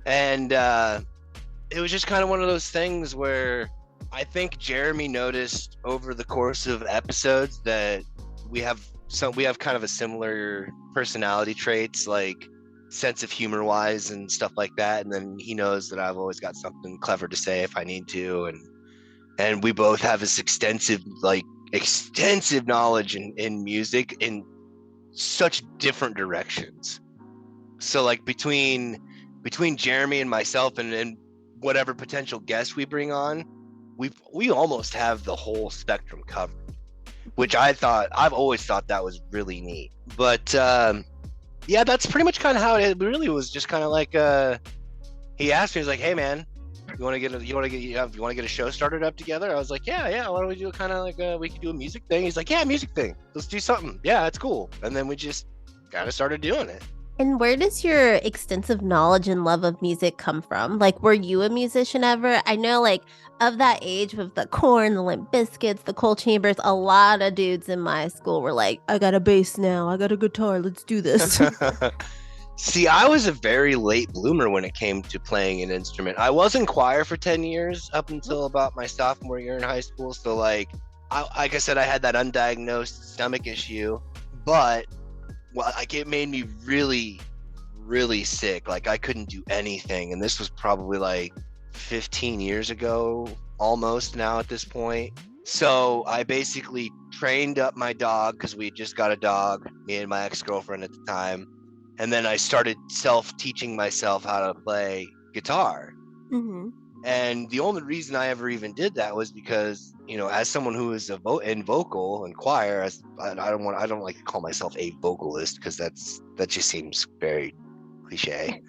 [SPEAKER 2] and it was just kind of one of those things where I think Jeremy noticed over the course of episodes that we have kind of a similar personality traits, like sense of humor wise and stuff like that, and then he knows that I've always got something clever to say if I need to, and we both have this extensive knowledge in music in such different directions. So like between Jeremy and myself and whatever potential guests we bring on, we almost have the whole spectrum covered, which I've always thought that was really neat. But yeah, that's pretty much kind of how it really was. Just kind of like he asked me, he was like, hey man, you want to get a show started up together? I was like, yeah. Why don't we do kind of like we could do a music thing? He's like, yeah, music thing. Let's do something. Yeah, that's cool. And then we just kind of started doing it.
[SPEAKER 1] And where does your extensive knowledge and love of music come from? Like, were you a musician ever? I know, like, of that age with the Korn, the Limp Bizkits, the Coal Chambers, a lot of dudes in my school were like, I got a bass now. I got a guitar. Let's do this.
[SPEAKER 2] See, I was a very late bloomer when it came to playing an instrument. I was in choir for 10 years up until about my sophomore year in high school. So like I said, I had that undiagnosed stomach issue, but like it made me really, really sick. Like I couldn't do anything. And this was probably like 15 years ago, almost now at this point. So I basically trained up my dog because we had just got a dog, me and my ex-girlfriend at the time. And then I started self-teaching myself how to play guitar. And the only reason I ever even did that was because, you know, as someone who is in vocal and choir, I don't like to call myself a vocalist because that just seems very cliche.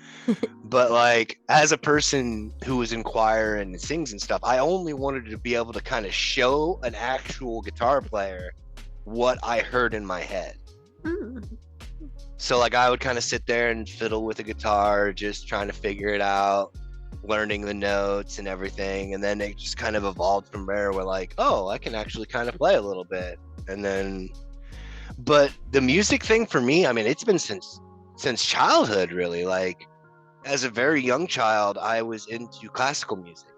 [SPEAKER 2] But like as a person who was in choir and sings and stuff, I only wanted to be able to kind of show an actual guitar player what I heard in my head. So like I would kind of sit there and fiddle with a guitar, just trying to figure it out, learning the notes and everything. And then it just kind of evolved from there. We're like, oh, I can actually kind of play a little bit. And then, but the music thing for me, I mean, it's been since childhood, really. Like as a very young child, I was into classical music,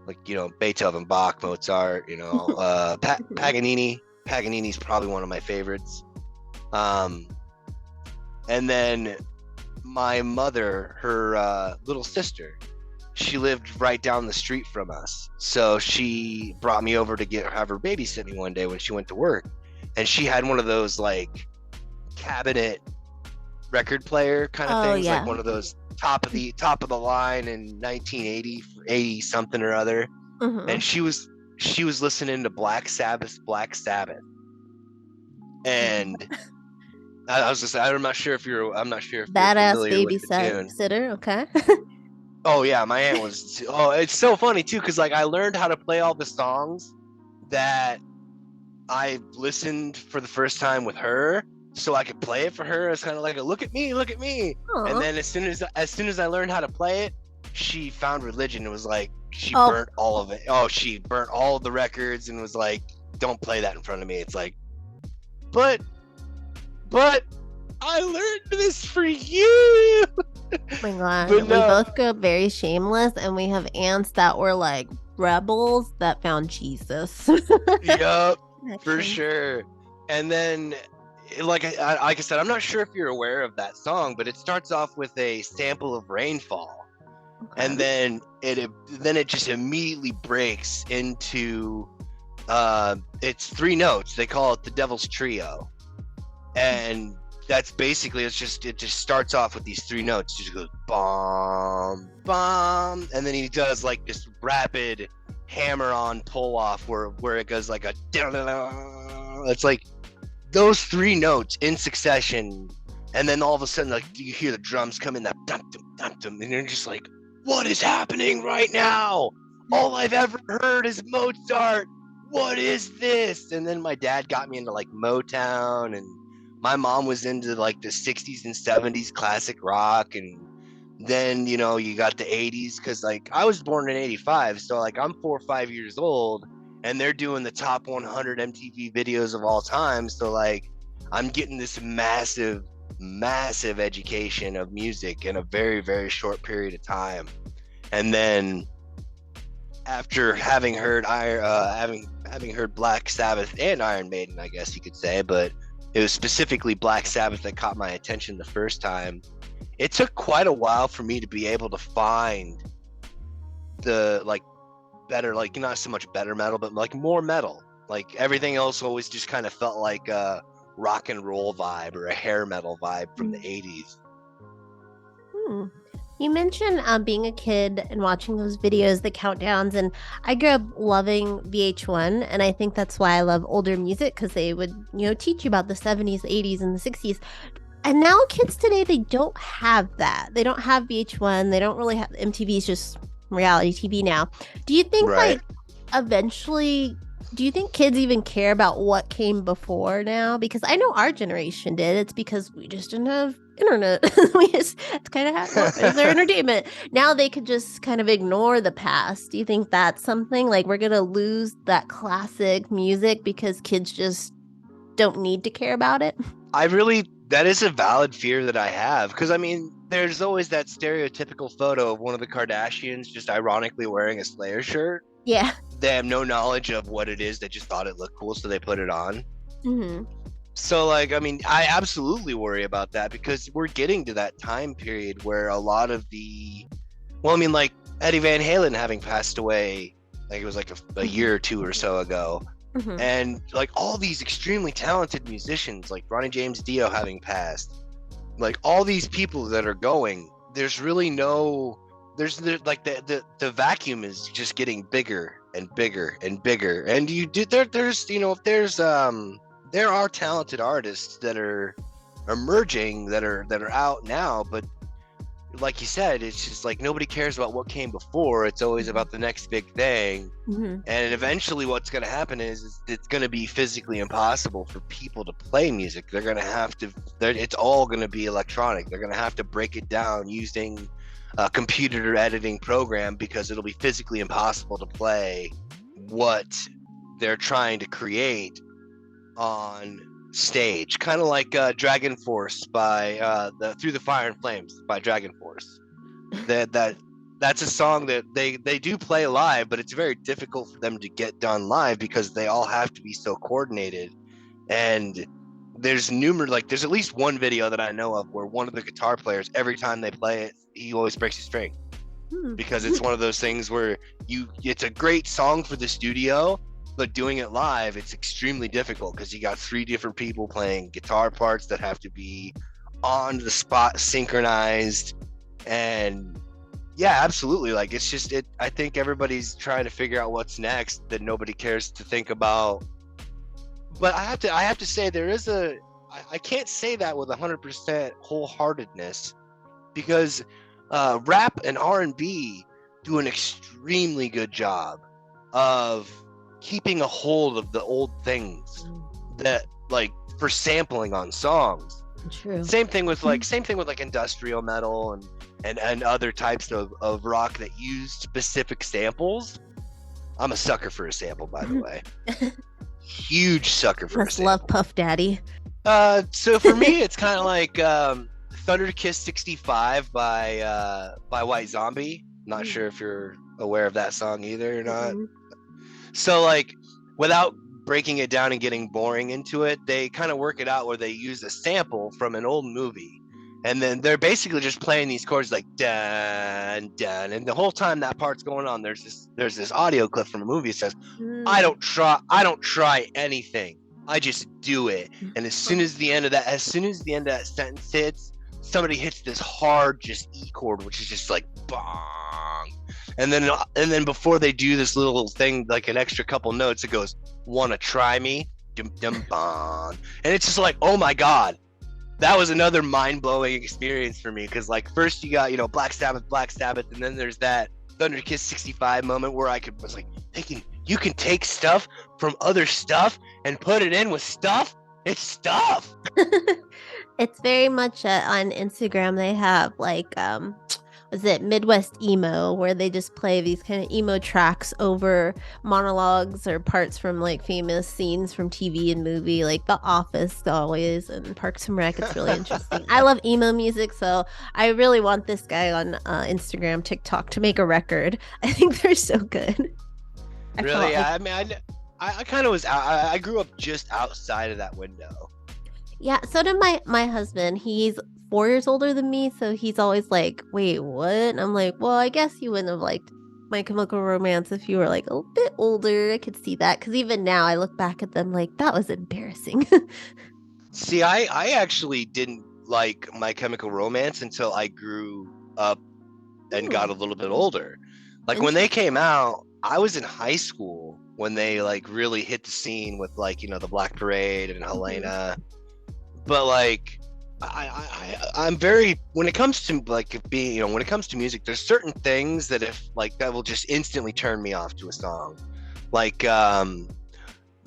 [SPEAKER 2] like, you know, Beethoven, Bach, Mozart, you know, Paganini. Paganini's probably one of my favorites. And then my mother, her little sister, she lived right down the street from us. So she brought me over to have her babysit me one day when she went to work. And she had one of those like cabinet record player kind of things, like one of those top of the line in 1980 something or other. And she was she was listening to Black Sabbath, and I was just, I'm not sure if you're
[SPEAKER 1] Badass
[SPEAKER 2] familiar with the tune.
[SPEAKER 1] babysitter. Okay.
[SPEAKER 2] Oh yeah, my aunt was. Oh, it's so funny too, because like I learned how to play all the songs that I listened for the first time with her, so I could play it for her. It's kind of like a look at me, look at me.
[SPEAKER 1] Aw.
[SPEAKER 2] And then as soon as I learned how to play it, she found religion and was like, she
[SPEAKER 1] Oh.
[SPEAKER 2] burnt all of it. Oh, she burnt all of the records and was like, don't play that in front of me. It's like, but I learned this for you.
[SPEAKER 1] Oh my god.
[SPEAKER 2] But
[SPEAKER 1] We
[SPEAKER 2] no.
[SPEAKER 1] both grew up very shameless, and we have aunts that were like rebels that found Jesus.
[SPEAKER 2] Yup, for
[SPEAKER 1] Connection.
[SPEAKER 2] sure. And then, like I said, I'm not sure if you're aware of that song, but it starts off with a sample of Rainfall, and
[SPEAKER 1] Okay.
[SPEAKER 2] then it just immediately breaks into it's three notes. They call it the Devil's Trio, and that's basically it just starts off with these three notes. It just goes bomb bomb, and then he does like this rapid hammer on pull off where it goes like a it's like those three notes in succession, and then all of a sudden like you hear the drums come in that dum dum dum dum, and you're just like, what is happening right now? All I've ever heard is Mozart. What is this? And then my dad got me into like Motown, and my mom was into like the 60s and 70s classic rock, and then you got the 80s, because like I was born in 85, so like I'm 4 or 5 years old, and they're doing the top 100 MTV videos of all time, so like I'm getting this massive education of music in a very, very short period of time. And then after having heard having heard Black Sabbath and Iron Maiden, I guess you could say, but it was specifically Black Sabbath that caught my attention the first time. It took quite a while for me to be able to find the like better, like not so much better metal, but like more metal. Like everything else always just kind of felt like a rock and roll vibe or a hair metal vibe from the 80s.
[SPEAKER 1] You mentioned being a kid and watching those videos, the countdowns, and I grew up loving VH1, and I think that's why I love older music, because they would, teach you about the 70s, 80s, and the 60s. And now kids today, they don't have that. They don't have VH1. They don't really have MTV's just reality TV now. Do you think
[SPEAKER 2] Right.
[SPEAKER 1] eventually, do you think kids even care about what came before now? Because I know our generation did. It's because we just didn't have internet. It's kind of their entertainment. Now they could just kind of ignore the past. Do you think that's something like we're gonna lose that classic music because kids just don't need to care about it?
[SPEAKER 2] That is a valid fear that I have, because I mean, there's always that stereotypical photo of one of the Kardashians just ironically wearing a Slayer shirt.
[SPEAKER 1] Yeah.
[SPEAKER 2] They have no knowledge of what it is. They just thought it looked cool, so they put it on.
[SPEAKER 1] Mm-hmm.
[SPEAKER 2] So, like, I mean, I absolutely worry about that, because we're getting to that time period where a lot of like Eddie Van Halen having passed away, like it was like a year or two or so ago.
[SPEAKER 1] Mm-hmm.
[SPEAKER 2] And like all these extremely talented musicians, like Ronnie James Dio having passed, like all these people that are going, there's really no, like the vacuum is just getting bigger and bigger and bigger. And there are talented artists that are emerging, that are out now, but like you said, it's just like nobody cares about what came before. It's always about the next big thing.
[SPEAKER 1] Mm-hmm.
[SPEAKER 2] And eventually what's going to happen is it's going to be physically impossible for people to play music. They're going to have to, it's all going to be electronic. They're going to have to break it down using a computer editing program, because it'll be physically impossible to play what they're trying to create on stage. Kind of like Dragon Force by Through the Fire and Flames by Dragon Force. That's a song that they do play live, but it's very difficult for them to get done live because they all have to be so coordinated. And there's there's at least one video that I know of where one of the guitar players, every time they play it, he always breaks a string, because it's one of those things where it's a great song for the studio, but doing it live, it's extremely difficult, because you got three different people playing guitar parts that have to be on the spot synchronized, and Yeah, absolutely. Like it's just it. I think everybody's trying to figure out what's next that nobody cares to think about. But I have to say there is I can't say that with 100% wholeheartedness because rap and R&B do an extremely good job of keeping a hold of the old things that like for sampling on songs.
[SPEAKER 1] True.
[SPEAKER 2] Same thing with like industrial metal and other types of rock that use specific samples. I'm a sucker for a sample, by the way. Huge sucker for a
[SPEAKER 1] Must love
[SPEAKER 2] sample.
[SPEAKER 1] Puff Daddy.
[SPEAKER 2] So for me, it's kind of like Thunder Kiss 65 by White Zombie. Not sure if you're aware of that song either or not. So like, without breaking it down and getting boring into it, they kind of work it out where they use a sample from an old movie, and then they're basically just playing these chords like dun dun, and the whole time that part's going on, there's this audio clip from a movie that says, I don't try anything. I just do it. And as soon as the end of that sentence hits, somebody hits this hard just E chord, which is just like bong. And then before they do this little thing, like an extra couple notes, it goes, wanna try me? Dum dum bong. And it's just like, oh my God. That was another mind-blowing experience for me. Because like first you got, Black Sabbath, and then there's that Thunder Kiss 65 moment where was like thinking, you can take stuff from other stuff and put it in with stuff. It's stuff.
[SPEAKER 1] It's very much on Instagram. They have like, was it Midwest emo, where they just play these kind of emo tracks over monologues or parts from like famous scenes from TV and movie, like The Office always, and Parks and Rec. It's really interesting. I love emo music, so I really want this guy on Instagram, TikTok to make a record. I think they're so good.
[SPEAKER 2] Really? I mean, I kind of was. I grew up just outside of that window.
[SPEAKER 1] Yeah, so did my husband. He's 4 years older than me, so he's always like, wait, what? And I'm like, well, I guess you wouldn't have liked My Chemical Romance if you were like a bit older. I could see that, because even now I look back at them like, that was embarrassing.
[SPEAKER 2] See, I actually didn't like My Chemical Romance until I grew up and got a little bit older. Like when they came out, I was in high school when they like really hit the scene with like, the Black Parade and Helena. But like I'm very, when it comes to like being, when it comes to music, there's certain things that if like that will just instantly turn me off to a song. Like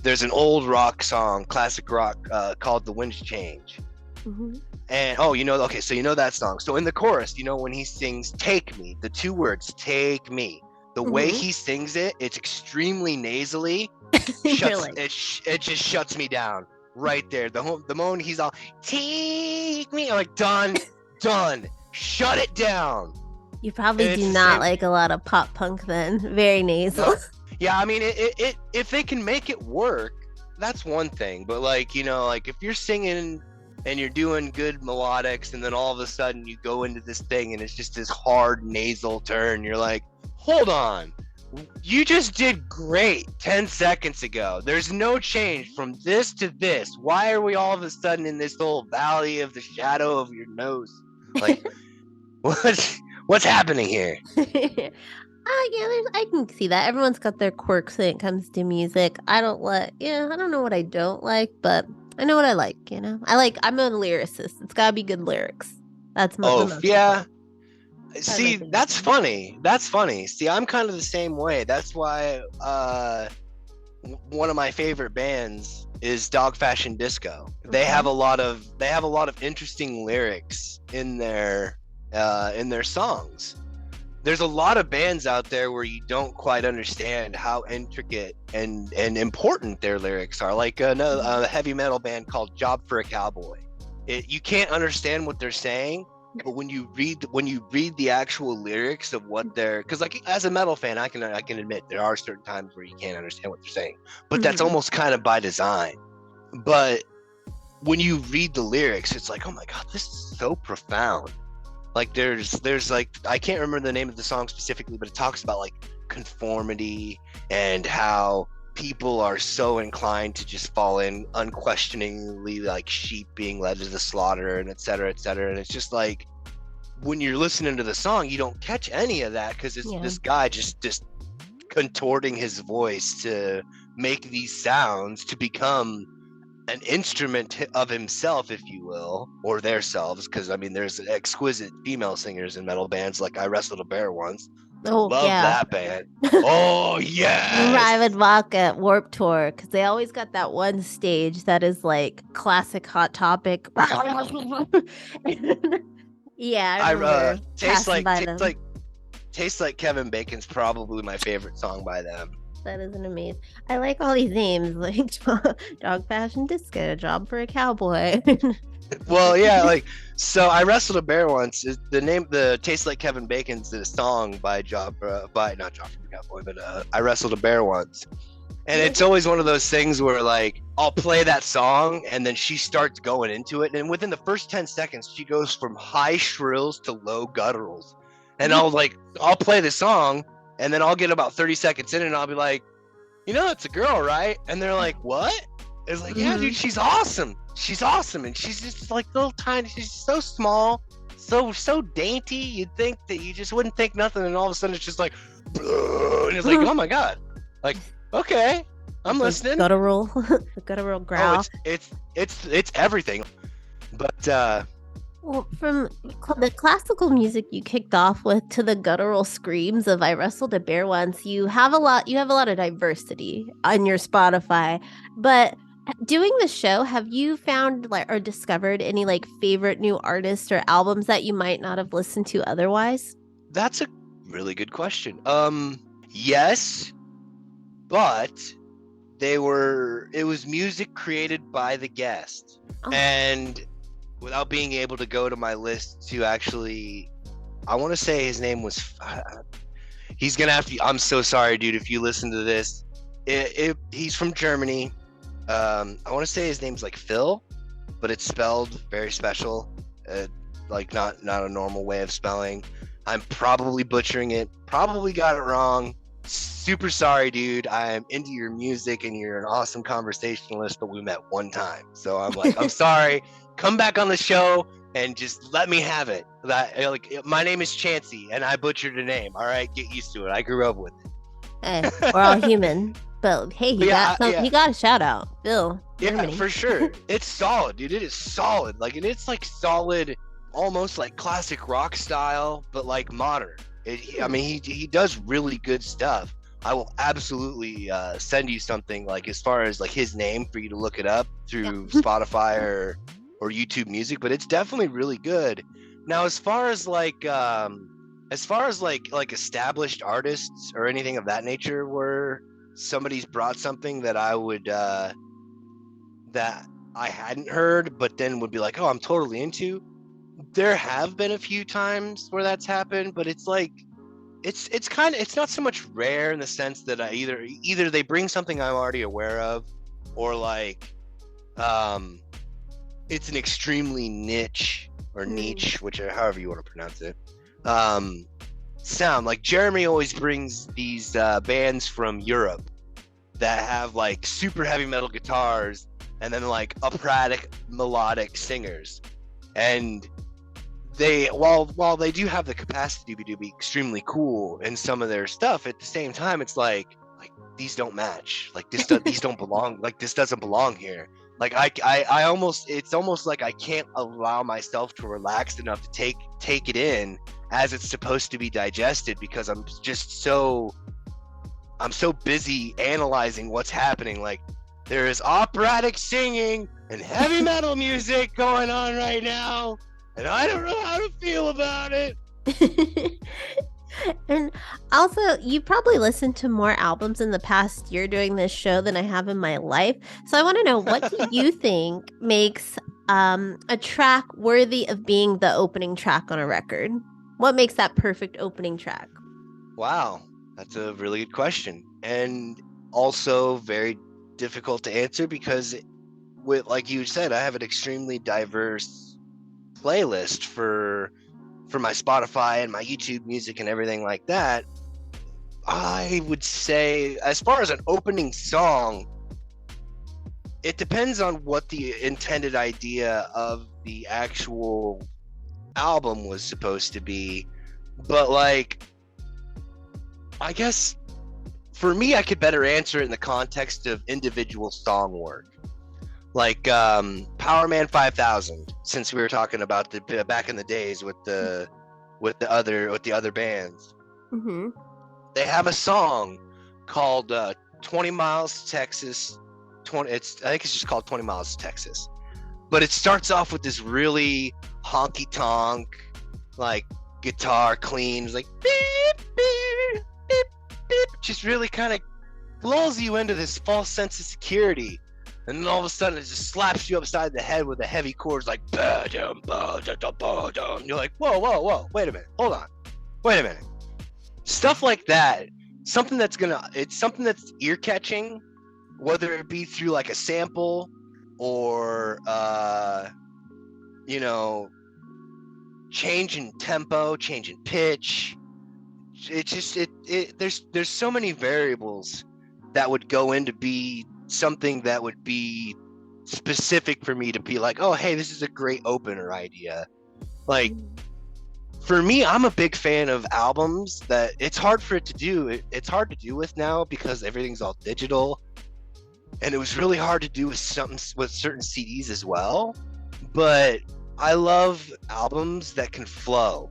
[SPEAKER 2] there's an old rock song, classic rock, called The Winds Change. And okay, so that song. So in the chorus, when he sings "Take Me," the 2 words "Take Me," the way he sings it, it's extremely nasally. It just shuts me down right there. The moment he's all "Take Me," I'm like, done, shut it down.
[SPEAKER 1] You probably do not like a lot of pop punk then. Very nasal.
[SPEAKER 2] Yeah, I mean, it if they can make it work, that's one thing. But like, like if you're singing and you're doing good melodics, and then all of a sudden you go into this thing and it's just this hard nasal turn, you're like, hold on, you just did great 10 seconds ago. There's no change from this to this. Why are we all of a sudden in this little valley of the shadow of your nose? Like, what's happening here?
[SPEAKER 1] Yeah, I can see that. Everyone's got their quirks when it comes to music. I don't know what I don't like, but I know what I like, I'm a lyricist. It's gotta be good lyrics. That's my
[SPEAKER 2] yeah. See, that's funny. See, I'm kind of the same way. That's why one of my favorite bands is Dog Fashion Disco. They have a lot of interesting lyrics in their songs. There's a lot of bands out there where you don't quite understand how intricate and important their lyrics are. Like a heavy metal band called Job for a Cowboy. You can't understand what they're saying, but when you read the actual lyrics of what they're, because like as a metal fan, I can admit there are certain times where you can't understand what they're saying, but that's almost kind of by design. But when you read the lyrics, it's like, oh my God, this is so profound. Like there's like, I can't remember the name of the song specifically, but it talks about like conformity and how people are so inclined to just fall in unquestioningly, like sheep being led to the slaughter, and et cetera, et cetera. And it's just like, when you're listening to the song, you don't catch any of that because it's this guy just contorting his voice to make these sounds to become an instrument of himself, if you will, or their selves. Because I mean, there's exquisite female singers in metal bands. Like I Wrestled a Bear once.
[SPEAKER 1] Oh,
[SPEAKER 2] Love
[SPEAKER 1] yeah.
[SPEAKER 2] that band. Oh yes.
[SPEAKER 1] I would walk at Warped Tour because they always got that one stage that is like classic Hot Topic. Yeah, I remember
[SPEAKER 2] Tastes Like Kevin Bacon's probably my favorite song by them.
[SPEAKER 1] That is an amazing. I like all these names like Dog Fashion Disco, Job for a Cowboy.
[SPEAKER 2] Well, yeah, like so I Wrestled a Bear Once is the name. The Tastes Like Kevin Bacon's the song by not Job for a Cowboy, but I Wrestled a Bear Once. And it's always one of those things where like I'll play that song and then she starts going into it, and within the first 10 seconds she goes from high shrills to low gutturals. And I'll play the song and then I'll get about 30 seconds in and I'll be like, it's a girl, right? And they're like, what? It's like, yeah, dude, she's awesome. She's awesome. And she's just like little tiny, she's so small, so dainty. You'd think that you just wouldn't think nothing, and all of a sudden it's just like, and it's like, oh my God. Like, okay, I'm listening.
[SPEAKER 1] Guttural growl.
[SPEAKER 2] Oh, it's everything. But
[SPEAKER 1] well, from the classical music you kicked off with to the guttural screams of "I Wrestled a Bear Once," you have a lot of diversity on your Spotify. But doing the show, have you found or discovered any favorite new artists or albums that you might not have listened to otherwise?
[SPEAKER 2] That's a really good question. Yes. But it was music created by the guest. Oh. And without being able to go to my list to actually, I want to say his name was, he's going to have to, I'm so sorry, dude, if you listen to this. He's from Germany. I want to say his name's Phil, but it's spelled very special. Not a normal way of spelling. I'm probably butchering it. Probably got it wrong. Super sorry, dude. I'm into your music and you're an awesome conversationalist, but we met one time. So I'm I'm sorry. Come back on the show and just let me have it. My name is Chancy and I butchered a name. All right, get used to it. I grew up with it.
[SPEAKER 1] Hey, we're all human. But hey, he got a shout out, Bill.
[SPEAKER 2] Yeah,
[SPEAKER 1] Germany.
[SPEAKER 2] For sure. It's solid, dude. It is solid. And it's solid, almost classic rock style, but modern. He does really good stuff. I will absolutely send you something as far as his name for you to look it up through Spotify or YouTube Music, but it's definitely really good. Now, as far as established artists or anything of that nature, where somebody's brought something that I would that I hadn't heard, but then would be oh, I'm totally into. There have been a few times where that's happened, but it's it's not so much rare in the sense that I either they bring something I'm already aware of, or it's an extremely niche, however you want to pronounce it, sound. Jeremy always brings these bands from Europe that have super heavy metal guitars and then operatic melodic singers, and they while they do have the capacity to be extremely cool in some of their stuff, at the same time it's these don't match, these don't belong, this doesn't belong here. I almost, it's almost I can't allow myself to relax enough to take it in as it's supposed to be digested, because I'm so busy analyzing what's happening. There is operatic singing and heavy metal music going on right now, and I don't know how to feel about it.
[SPEAKER 1] And also, you probably listened to more albums in the past year doing this show than I have in my life. So I want to know, what do you think makes a track worthy of being the opening track on a record? What makes that perfect opening track?
[SPEAKER 2] Wow, that's a really good question. And also very difficult to answer, because like you said, I have an extremely diverse playlist for my Spotify and my YouTube Music and everything like that. I would say, as far as an opening song, it depends on what the intended idea of the actual album was supposed to be. But like, I guess for me, I could better answer it in the context of individual song work. Like Power Man 5000, since we were talking about the back in the days with the other bands.
[SPEAKER 1] Mm-hmm.
[SPEAKER 2] They have a song called 20 Miles to Texas. I think it's just called 20 Miles to Texas. But it starts off with this really honky tonk, like guitar clean, it's like beep, beep, beep, beep, just really kind of lulls you into this false sense of security. And then all of a sudden it just slaps you upside the head with a heavy chords like ba-dum, ba-dum, ba-dum. You're like, whoa, wait a minute, hold on, wait a minute. Stuff like that, it's something that's ear catching, whether it be through like a sample or change in tempo, change in pitch. There's so many variables that would go into be something that would be specific for me to be like, oh hey, this is a great opener idea. Like for me, I'm a big fan of albums that it's hard for it to do. It's hard to do with now because everything's all digital. And it was really hard to do with certain CDs as well. But I love albums that can flow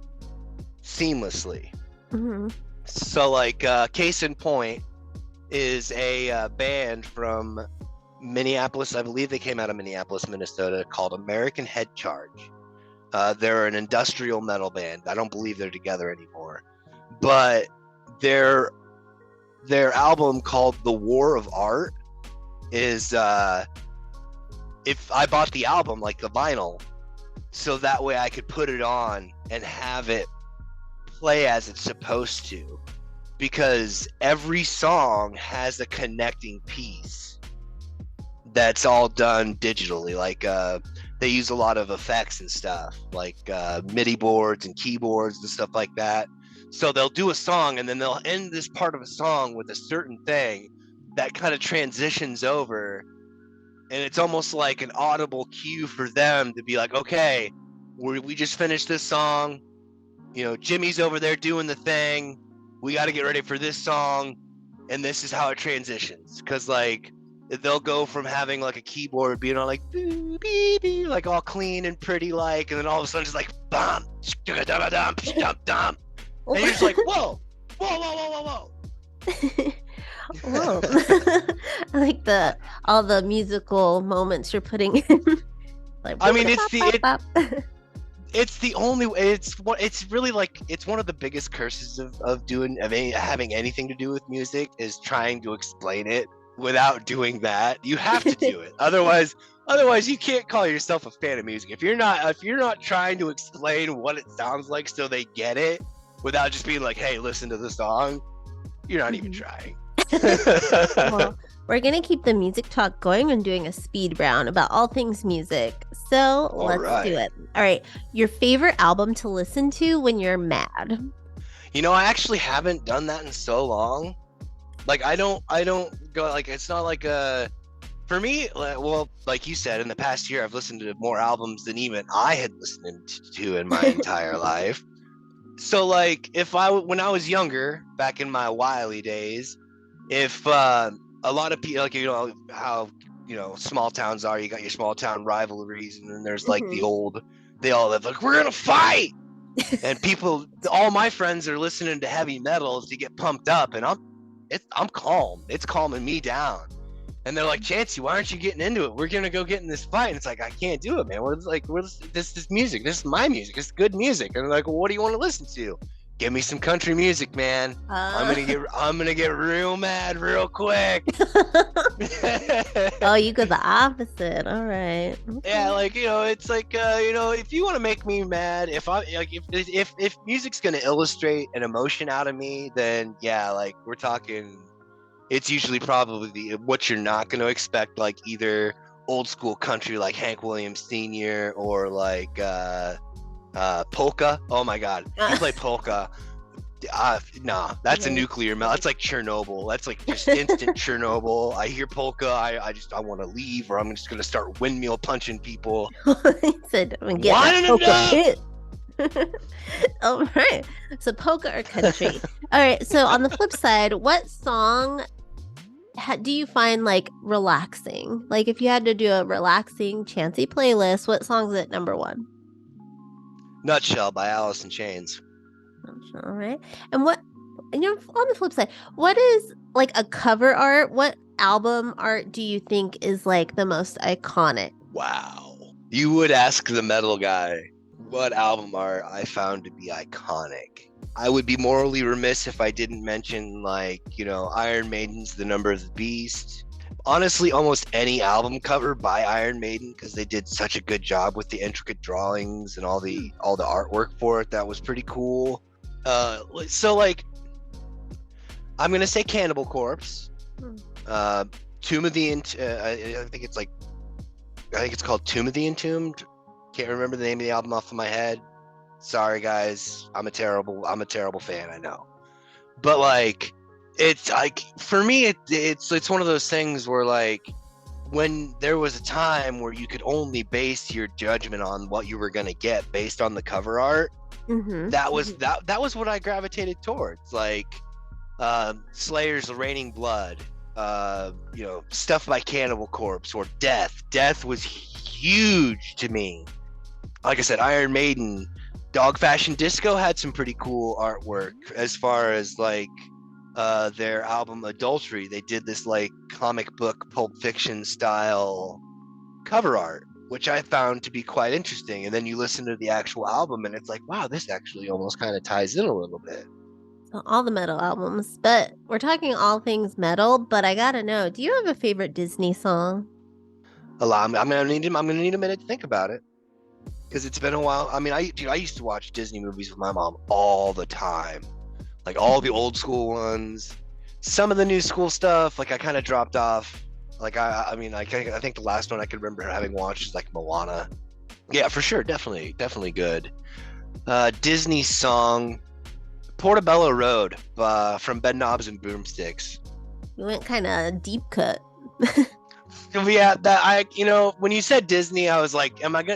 [SPEAKER 2] seamlessly.
[SPEAKER 1] Mm-hmm.
[SPEAKER 2] So like case in point is a band from Minneapolis. I believe they came out of Minneapolis, Minnesota, called American Head Charge. They're an industrial metal band. I don't believe they're together anymore. But their album called The War of Art is if I bought the album, like the vinyl, so that way I could put it on and have it play as it's supposed to, because every song has a connecting piece that's all done digitally. Like they use a lot of effects and stuff, like MIDI boards and keyboards and stuff like that. So they'll do a song and then they'll end this part of a song with a certain thing that kind of transitions over, and it's almost like an audible cue for them to be like, okay, we just finished this song, Jimmy's over there doing the thing, we got to get ready for this song, and this is how it transitions. Because like they'll go from having like a keyboard being all like boo, bee, bee, like all clean and pretty, like, and then all of a sudden it's like bam, and you're just like, whoa.
[SPEAKER 1] Whoa. I like all the musical moments you're putting in. Like,
[SPEAKER 2] I mean, it's the only way. It's really like, it's one of the biggest curses of having anything to do with music, is trying to explain it without doing that. You have to do it. Otherwise you can't call yourself a fan of music. If you're not trying to explain what it sounds like so they get it, without just being like, hey, listen to the song, you're not even trying.
[SPEAKER 1] Well, we're gonna keep the music talk going and doing a speed round about all things music. So let's do it. All right, your favorite album to listen to when you're mad?
[SPEAKER 2] I actually haven't done that in so long. Like I don't go, like, it's not like for me, well, like you said, in the past year I've listened to more albums than even I had listened to in my entire life. So like when I was younger, back in my wily days, if a lot of people, like, how small towns are, you got your small town rivalries, and then there's like they all live like, we're gonna fight, and all my friends are listening to heavy metal to get pumped up, and I'm calm. It's calming me down. And they're like, Chancy, why aren't you getting into it? We're gonna go get in this fight. And it's like, I can't do it, man. This is music. This is my music. It's good music. And they're like, well, what do you want to listen to? Give me some country music, man. I'm gonna get real mad real quick.
[SPEAKER 1] Oh, you go the opposite. All right. Okay.
[SPEAKER 2] Yeah, like, it's like, if you want to make me mad, if music's gonna illustrate an emotion out of me, then yeah, like, we're talking. It's usually probably what you're not going to expect, like either old school country like Hank Williams Sr. or like polka. Oh my God, you play polka? Nah, that's a nuclear melt. That's like Chernobyl. That's like just instant Chernobyl. I hear polka, I want to leave, or I'm just going to start windmill punching people.
[SPEAKER 1] He said, I'm gonna get polka hit. All right. So polka or country. All right. So on the flip side, what song do you find like relaxing? Like if you had to do a relaxing chancy playlist, what song's at number one?
[SPEAKER 2] Nutshell by Alice in Chains.
[SPEAKER 1] All right. And what, on the flip side, what is like a cover art? What album art do you think is like the most iconic?
[SPEAKER 2] Wow. You would ask the metal guy what album art I found to be iconic. I would be morally remiss if I didn't mention, like, Iron Maiden's The Number of the Beast. Honestly, almost any album cover by Iron Maiden, because they did such a good job with the intricate drawings and all the artwork for it. That was pretty cool. So like, I'm gonna say Cannibal Corpse. Tomb of the I think it's called Tomb of the Entombed. Can't remember the name of the album off of my head. Sorry guys, I'm a terrible fan, I know. But like, it's like, for me, it's one of those things where, like, when there was a time where you could only base your judgment on what you were gonna get based on the cover art, that was what I gravitated towards. Like, Slayer's Raining Blood, stuff by Cannibal Corpse, or Death. Death was huge to me. Like I said, Iron Maiden, Dog Fashion Disco had some pretty cool artwork. As far as like their album Adultery, they did this like comic book Pulp Fiction style cover art, which I found to be quite interesting. And then you listen to the actual album and it's like, wow, this actually almost kind of ties in a little bit.
[SPEAKER 1] So all the metal albums, but we're talking all things metal. But I gotta know, do you have a favorite Disney song?
[SPEAKER 2] A lot. I'm gonna need a minute to think about it, because it's been a while. I mean, I used to watch Disney movies with my mom all the time, like all the old school ones. Some of the new school stuff, like, I kind of dropped off. Like, I think the last one I could remember having watched is like Moana. Yeah, for sure, definitely good. Disney song, Portobello Road, from Bed Knobs and Broomsticks.
[SPEAKER 1] You went kind of deep cut.
[SPEAKER 2] Yeah, when you said Disney, I was like,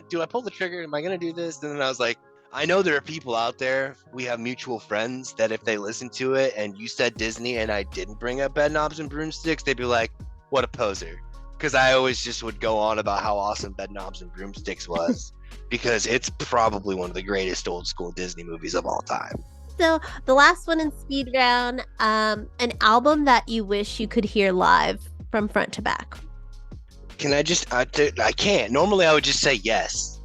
[SPEAKER 2] do I pull the trigger? Am I gonna do this? And then I was like, I know there are people out there, we have mutual friends, that if they listen to it and you said Disney and I didn't bring up Bed Knobs and Broomsticks, they'd be like, what a poser. Because I always just would go on about how awesome Bed Knobs and Broomsticks was, because it's probably one of the greatest old school Disney movies of all time.
[SPEAKER 1] So the last one in speed round, an album that you wish you could hear live from front to back.
[SPEAKER 2] Can I just? I can't. Normally, I would just say yes,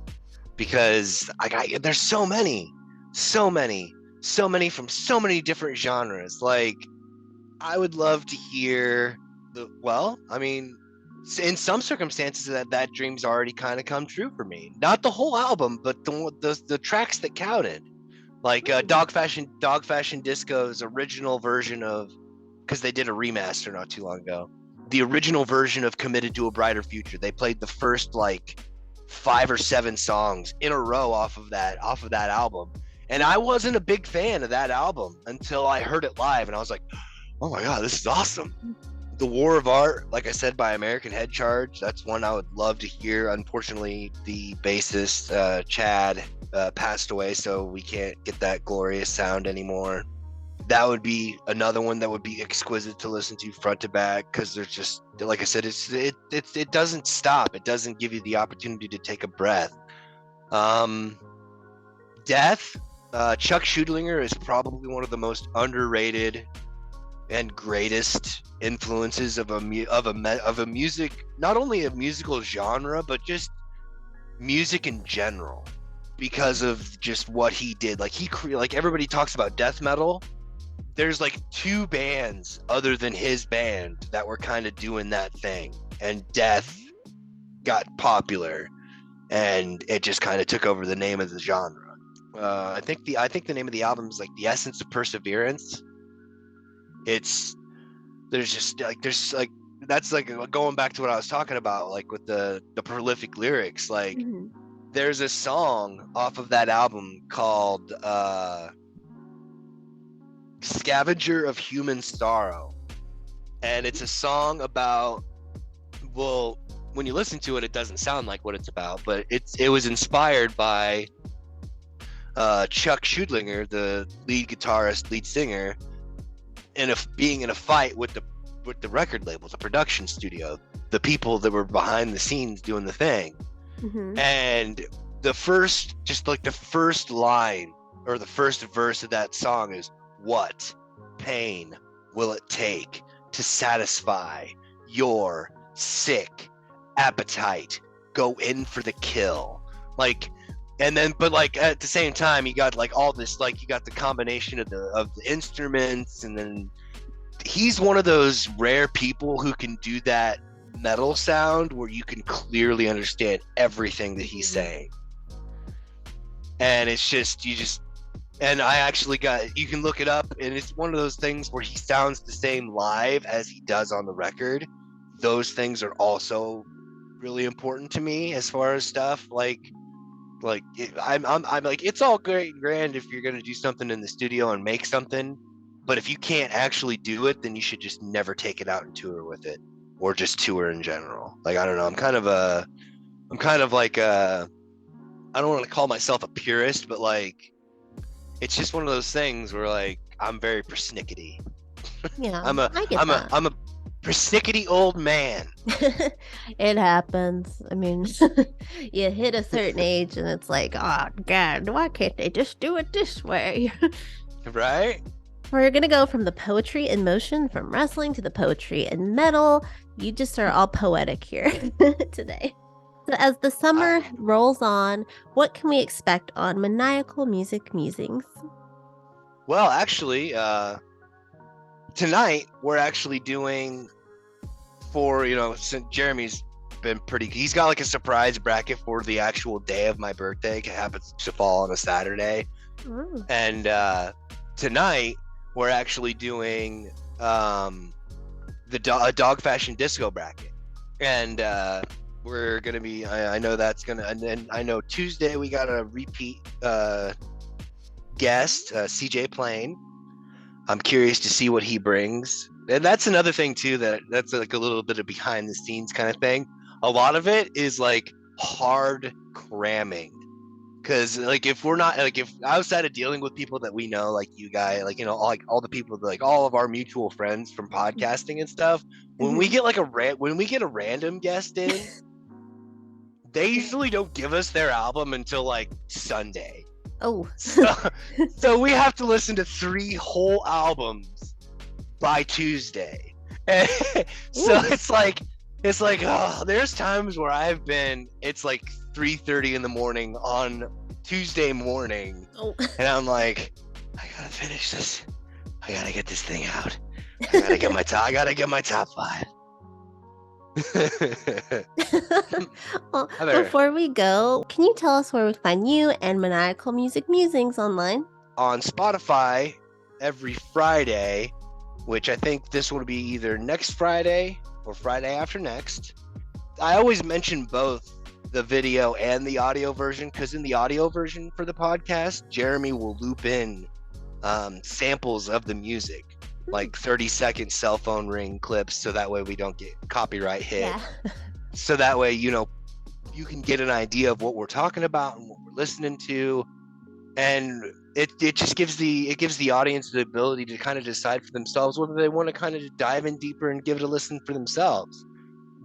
[SPEAKER 2] because there's so many from so many different genres. Like, I would love to hear in some circumstances that dream's already kind of come true for me. Not the whole album, but the tracks that counted. Like Dog Fashion Disco's original version of, because they did a remaster not too long ago. The original version of Committed to a Brighter Future. They played the first like 5 or 7 songs in a row off of that album. And I wasn't a big fan of that album until I heard it live, and I was like, oh my God, this is awesome. The War of Art, like I said, by American Head Charge. That's one I would love to hear. Unfortunately, the bassist, Chad, passed away, so we can't get that glorious sound anymore. That would be another one that would be exquisite to listen to front to back, because there's just, like I said, it doesn't stop. It doesn't give you the opportunity to take a breath. Death, Chuck Schuldiner is probably one of the most underrated and greatest influences of a music, not only a musical genre, but just music in general, because of just what he did. Like, everybody talks about death metal. There's like 2 bands other than his band that were kind of doing that thing, and Death got popular, and it just kind of took over the name of the genre. I think the name of the album is like The Essence of Perseverance. That's like going back to what I was talking about, like with the prolific lyrics. Like, there's a song off of that album called Scavenger of Human Sorrow, and it's a song about, well, when you listen to it, it doesn't sound like what it's about, but it was inspired by Chuck Schudlinger, the lead guitarist, lead singer, being in a fight with the record label, the production studio, the people that were behind the scenes doing the thing.
[SPEAKER 1] Mm-hmm.
[SPEAKER 2] And the first line or the first verse of that song is, "What pain will it take to satisfy your sick appetite? Go in for the kill." Like, and then, but like at the same time, you got like all this, like you got the combination of the instruments, and then he's one of those rare people who can do that metal sound where you can clearly understand everything that he's saying. And it's just, and I actually you can look it up, and it's one of those things where he sounds the same live as he does on the record. Those things are also really important to me as far as stuff I'm like, it's all great and grand if you're going to do something in the studio and make something, but if you can't actually do it, then you should just never take it out and tour with it, or just tour in general. Like, I don't know, I'm kind of like I don't want to call myself a purist, but like, it's just one of those things where like I'm very persnickety.
[SPEAKER 1] Yeah,
[SPEAKER 2] I'm
[SPEAKER 1] I get that.
[SPEAKER 2] a persnickety old man.
[SPEAKER 1] It happens. I mean, you hit a certain age and it's like, oh God, why can't they just do it this way?
[SPEAKER 2] Right?
[SPEAKER 1] We're gonna go from the poetry in motion, from wrestling to the poetry in metal. You just are all poetic here today. So as the summer rolls on, what can we expect on Maniacal Music Musings?
[SPEAKER 2] Well, actually, tonight we're actually doing, for, since Jeremy's been he's got like a surprise bracket for the actual day of my birthday. It happens to fall on a Saturday.
[SPEAKER 1] Ooh.
[SPEAKER 2] And tonight we're actually doing a dog fashion disco bracket. And we're gonna be, I know that's gonna, and then I know Tuesday we got a repeat guest, CJ Plain. I'm curious to see what he brings. And that's another thing too, that's like a little bit of behind the scenes kind of thing. A lot of it is like hard cramming, because like if we're not, like, if outside of dealing with people that we know, like you guys, like, like all the people, like all of our mutual friends from podcasting and stuff, when we get like when we get a random guest in, they usually don't give us their album until like Sunday.
[SPEAKER 1] Oh.
[SPEAKER 2] So we have to listen to 3 whole albums by Tuesday. So it's like, oh, there's times where it's like 3:30 in the morning on Tuesday morning.
[SPEAKER 1] Oh.
[SPEAKER 2] And I'm like, I gotta finish this. I gotta get this thing out. I gotta get my top 5.
[SPEAKER 1] Well, before we go, can you tell us where we find you and Maniacal Music Musings online?
[SPEAKER 2] On Spotify every Friday, which I think this will be either next Friday or Friday after next. I always mention both the video and the audio version, because in the audio version for the podcast, Jeremy will loop in samples of the music, like 30-second cell phone ring clips, so that way we don't get copyright hit.
[SPEAKER 1] Yeah.
[SPEAKER 2] So that way, you can get an idea of what we're talking about and what we're listening to, and it just gives the audience the ability to kind of decide for themselves whether they want to kind of dive in deeper and give it a listen for themselves.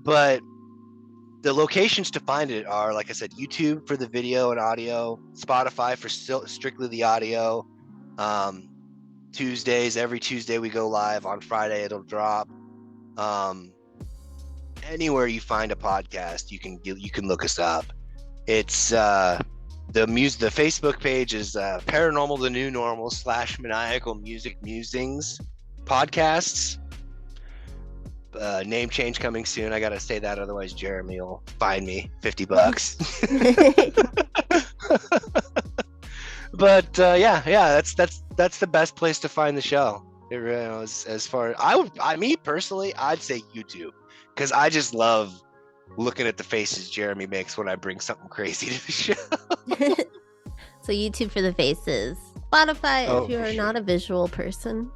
[SPEAKER 2] But the locations to find it are, like I said, YouTube for the video and audio, Spotify for strictly the audio. Tuesdays, every Tuesday we go live. On Friday it'll drop. Anywhere you find a podcast, you can look us up. It's the Facebook page is Paranormal the New Normal / Maniacal Music Musings podcasts. Name change coming soon. I gotta say that, otherwise Jeremy will fine me $50. But yeah, that's the best place to find the show. It really is. As far as me personally, I'd say YouTube, because I just love looking at the faces Jeremy makes when I bring something crazy to the show.
[SPEAKER 1] So YouTube for the faces, Spotify if you are not a visual person.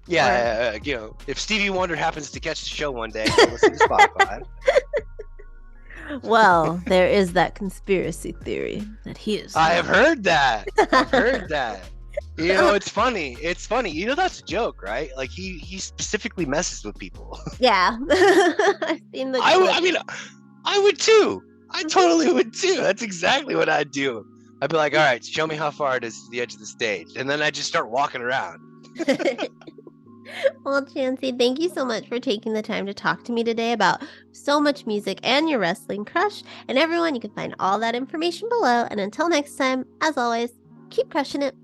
[SPEAKER 2] Yeah, if Stevie Wonder happens to catch the show one day, listen to Spotify.
[SPEAKER 1] Well, there is that conspiracy theory that he is.
[SPEAKER 2] I have heard that. I've heard that. You know, it's funny. It's funny. You know, that's a joke, right? Like he specifically messes with people.
[SPEAKER 1] Yeah. I've seen the
[SPEAKER 2] I mean, I would too. I totally would too. That's exactly what I'd do. I'd be like, all right, show me how far it is to the edge of the stage. And then I'd just start walking around.
[SPEAKER 1] Well, Chancy, thank you so much for taking the time to talk to me today about so much music and your wrestling crush. And everyone, you can find all that information below. And until next time, as always, keep crushing it.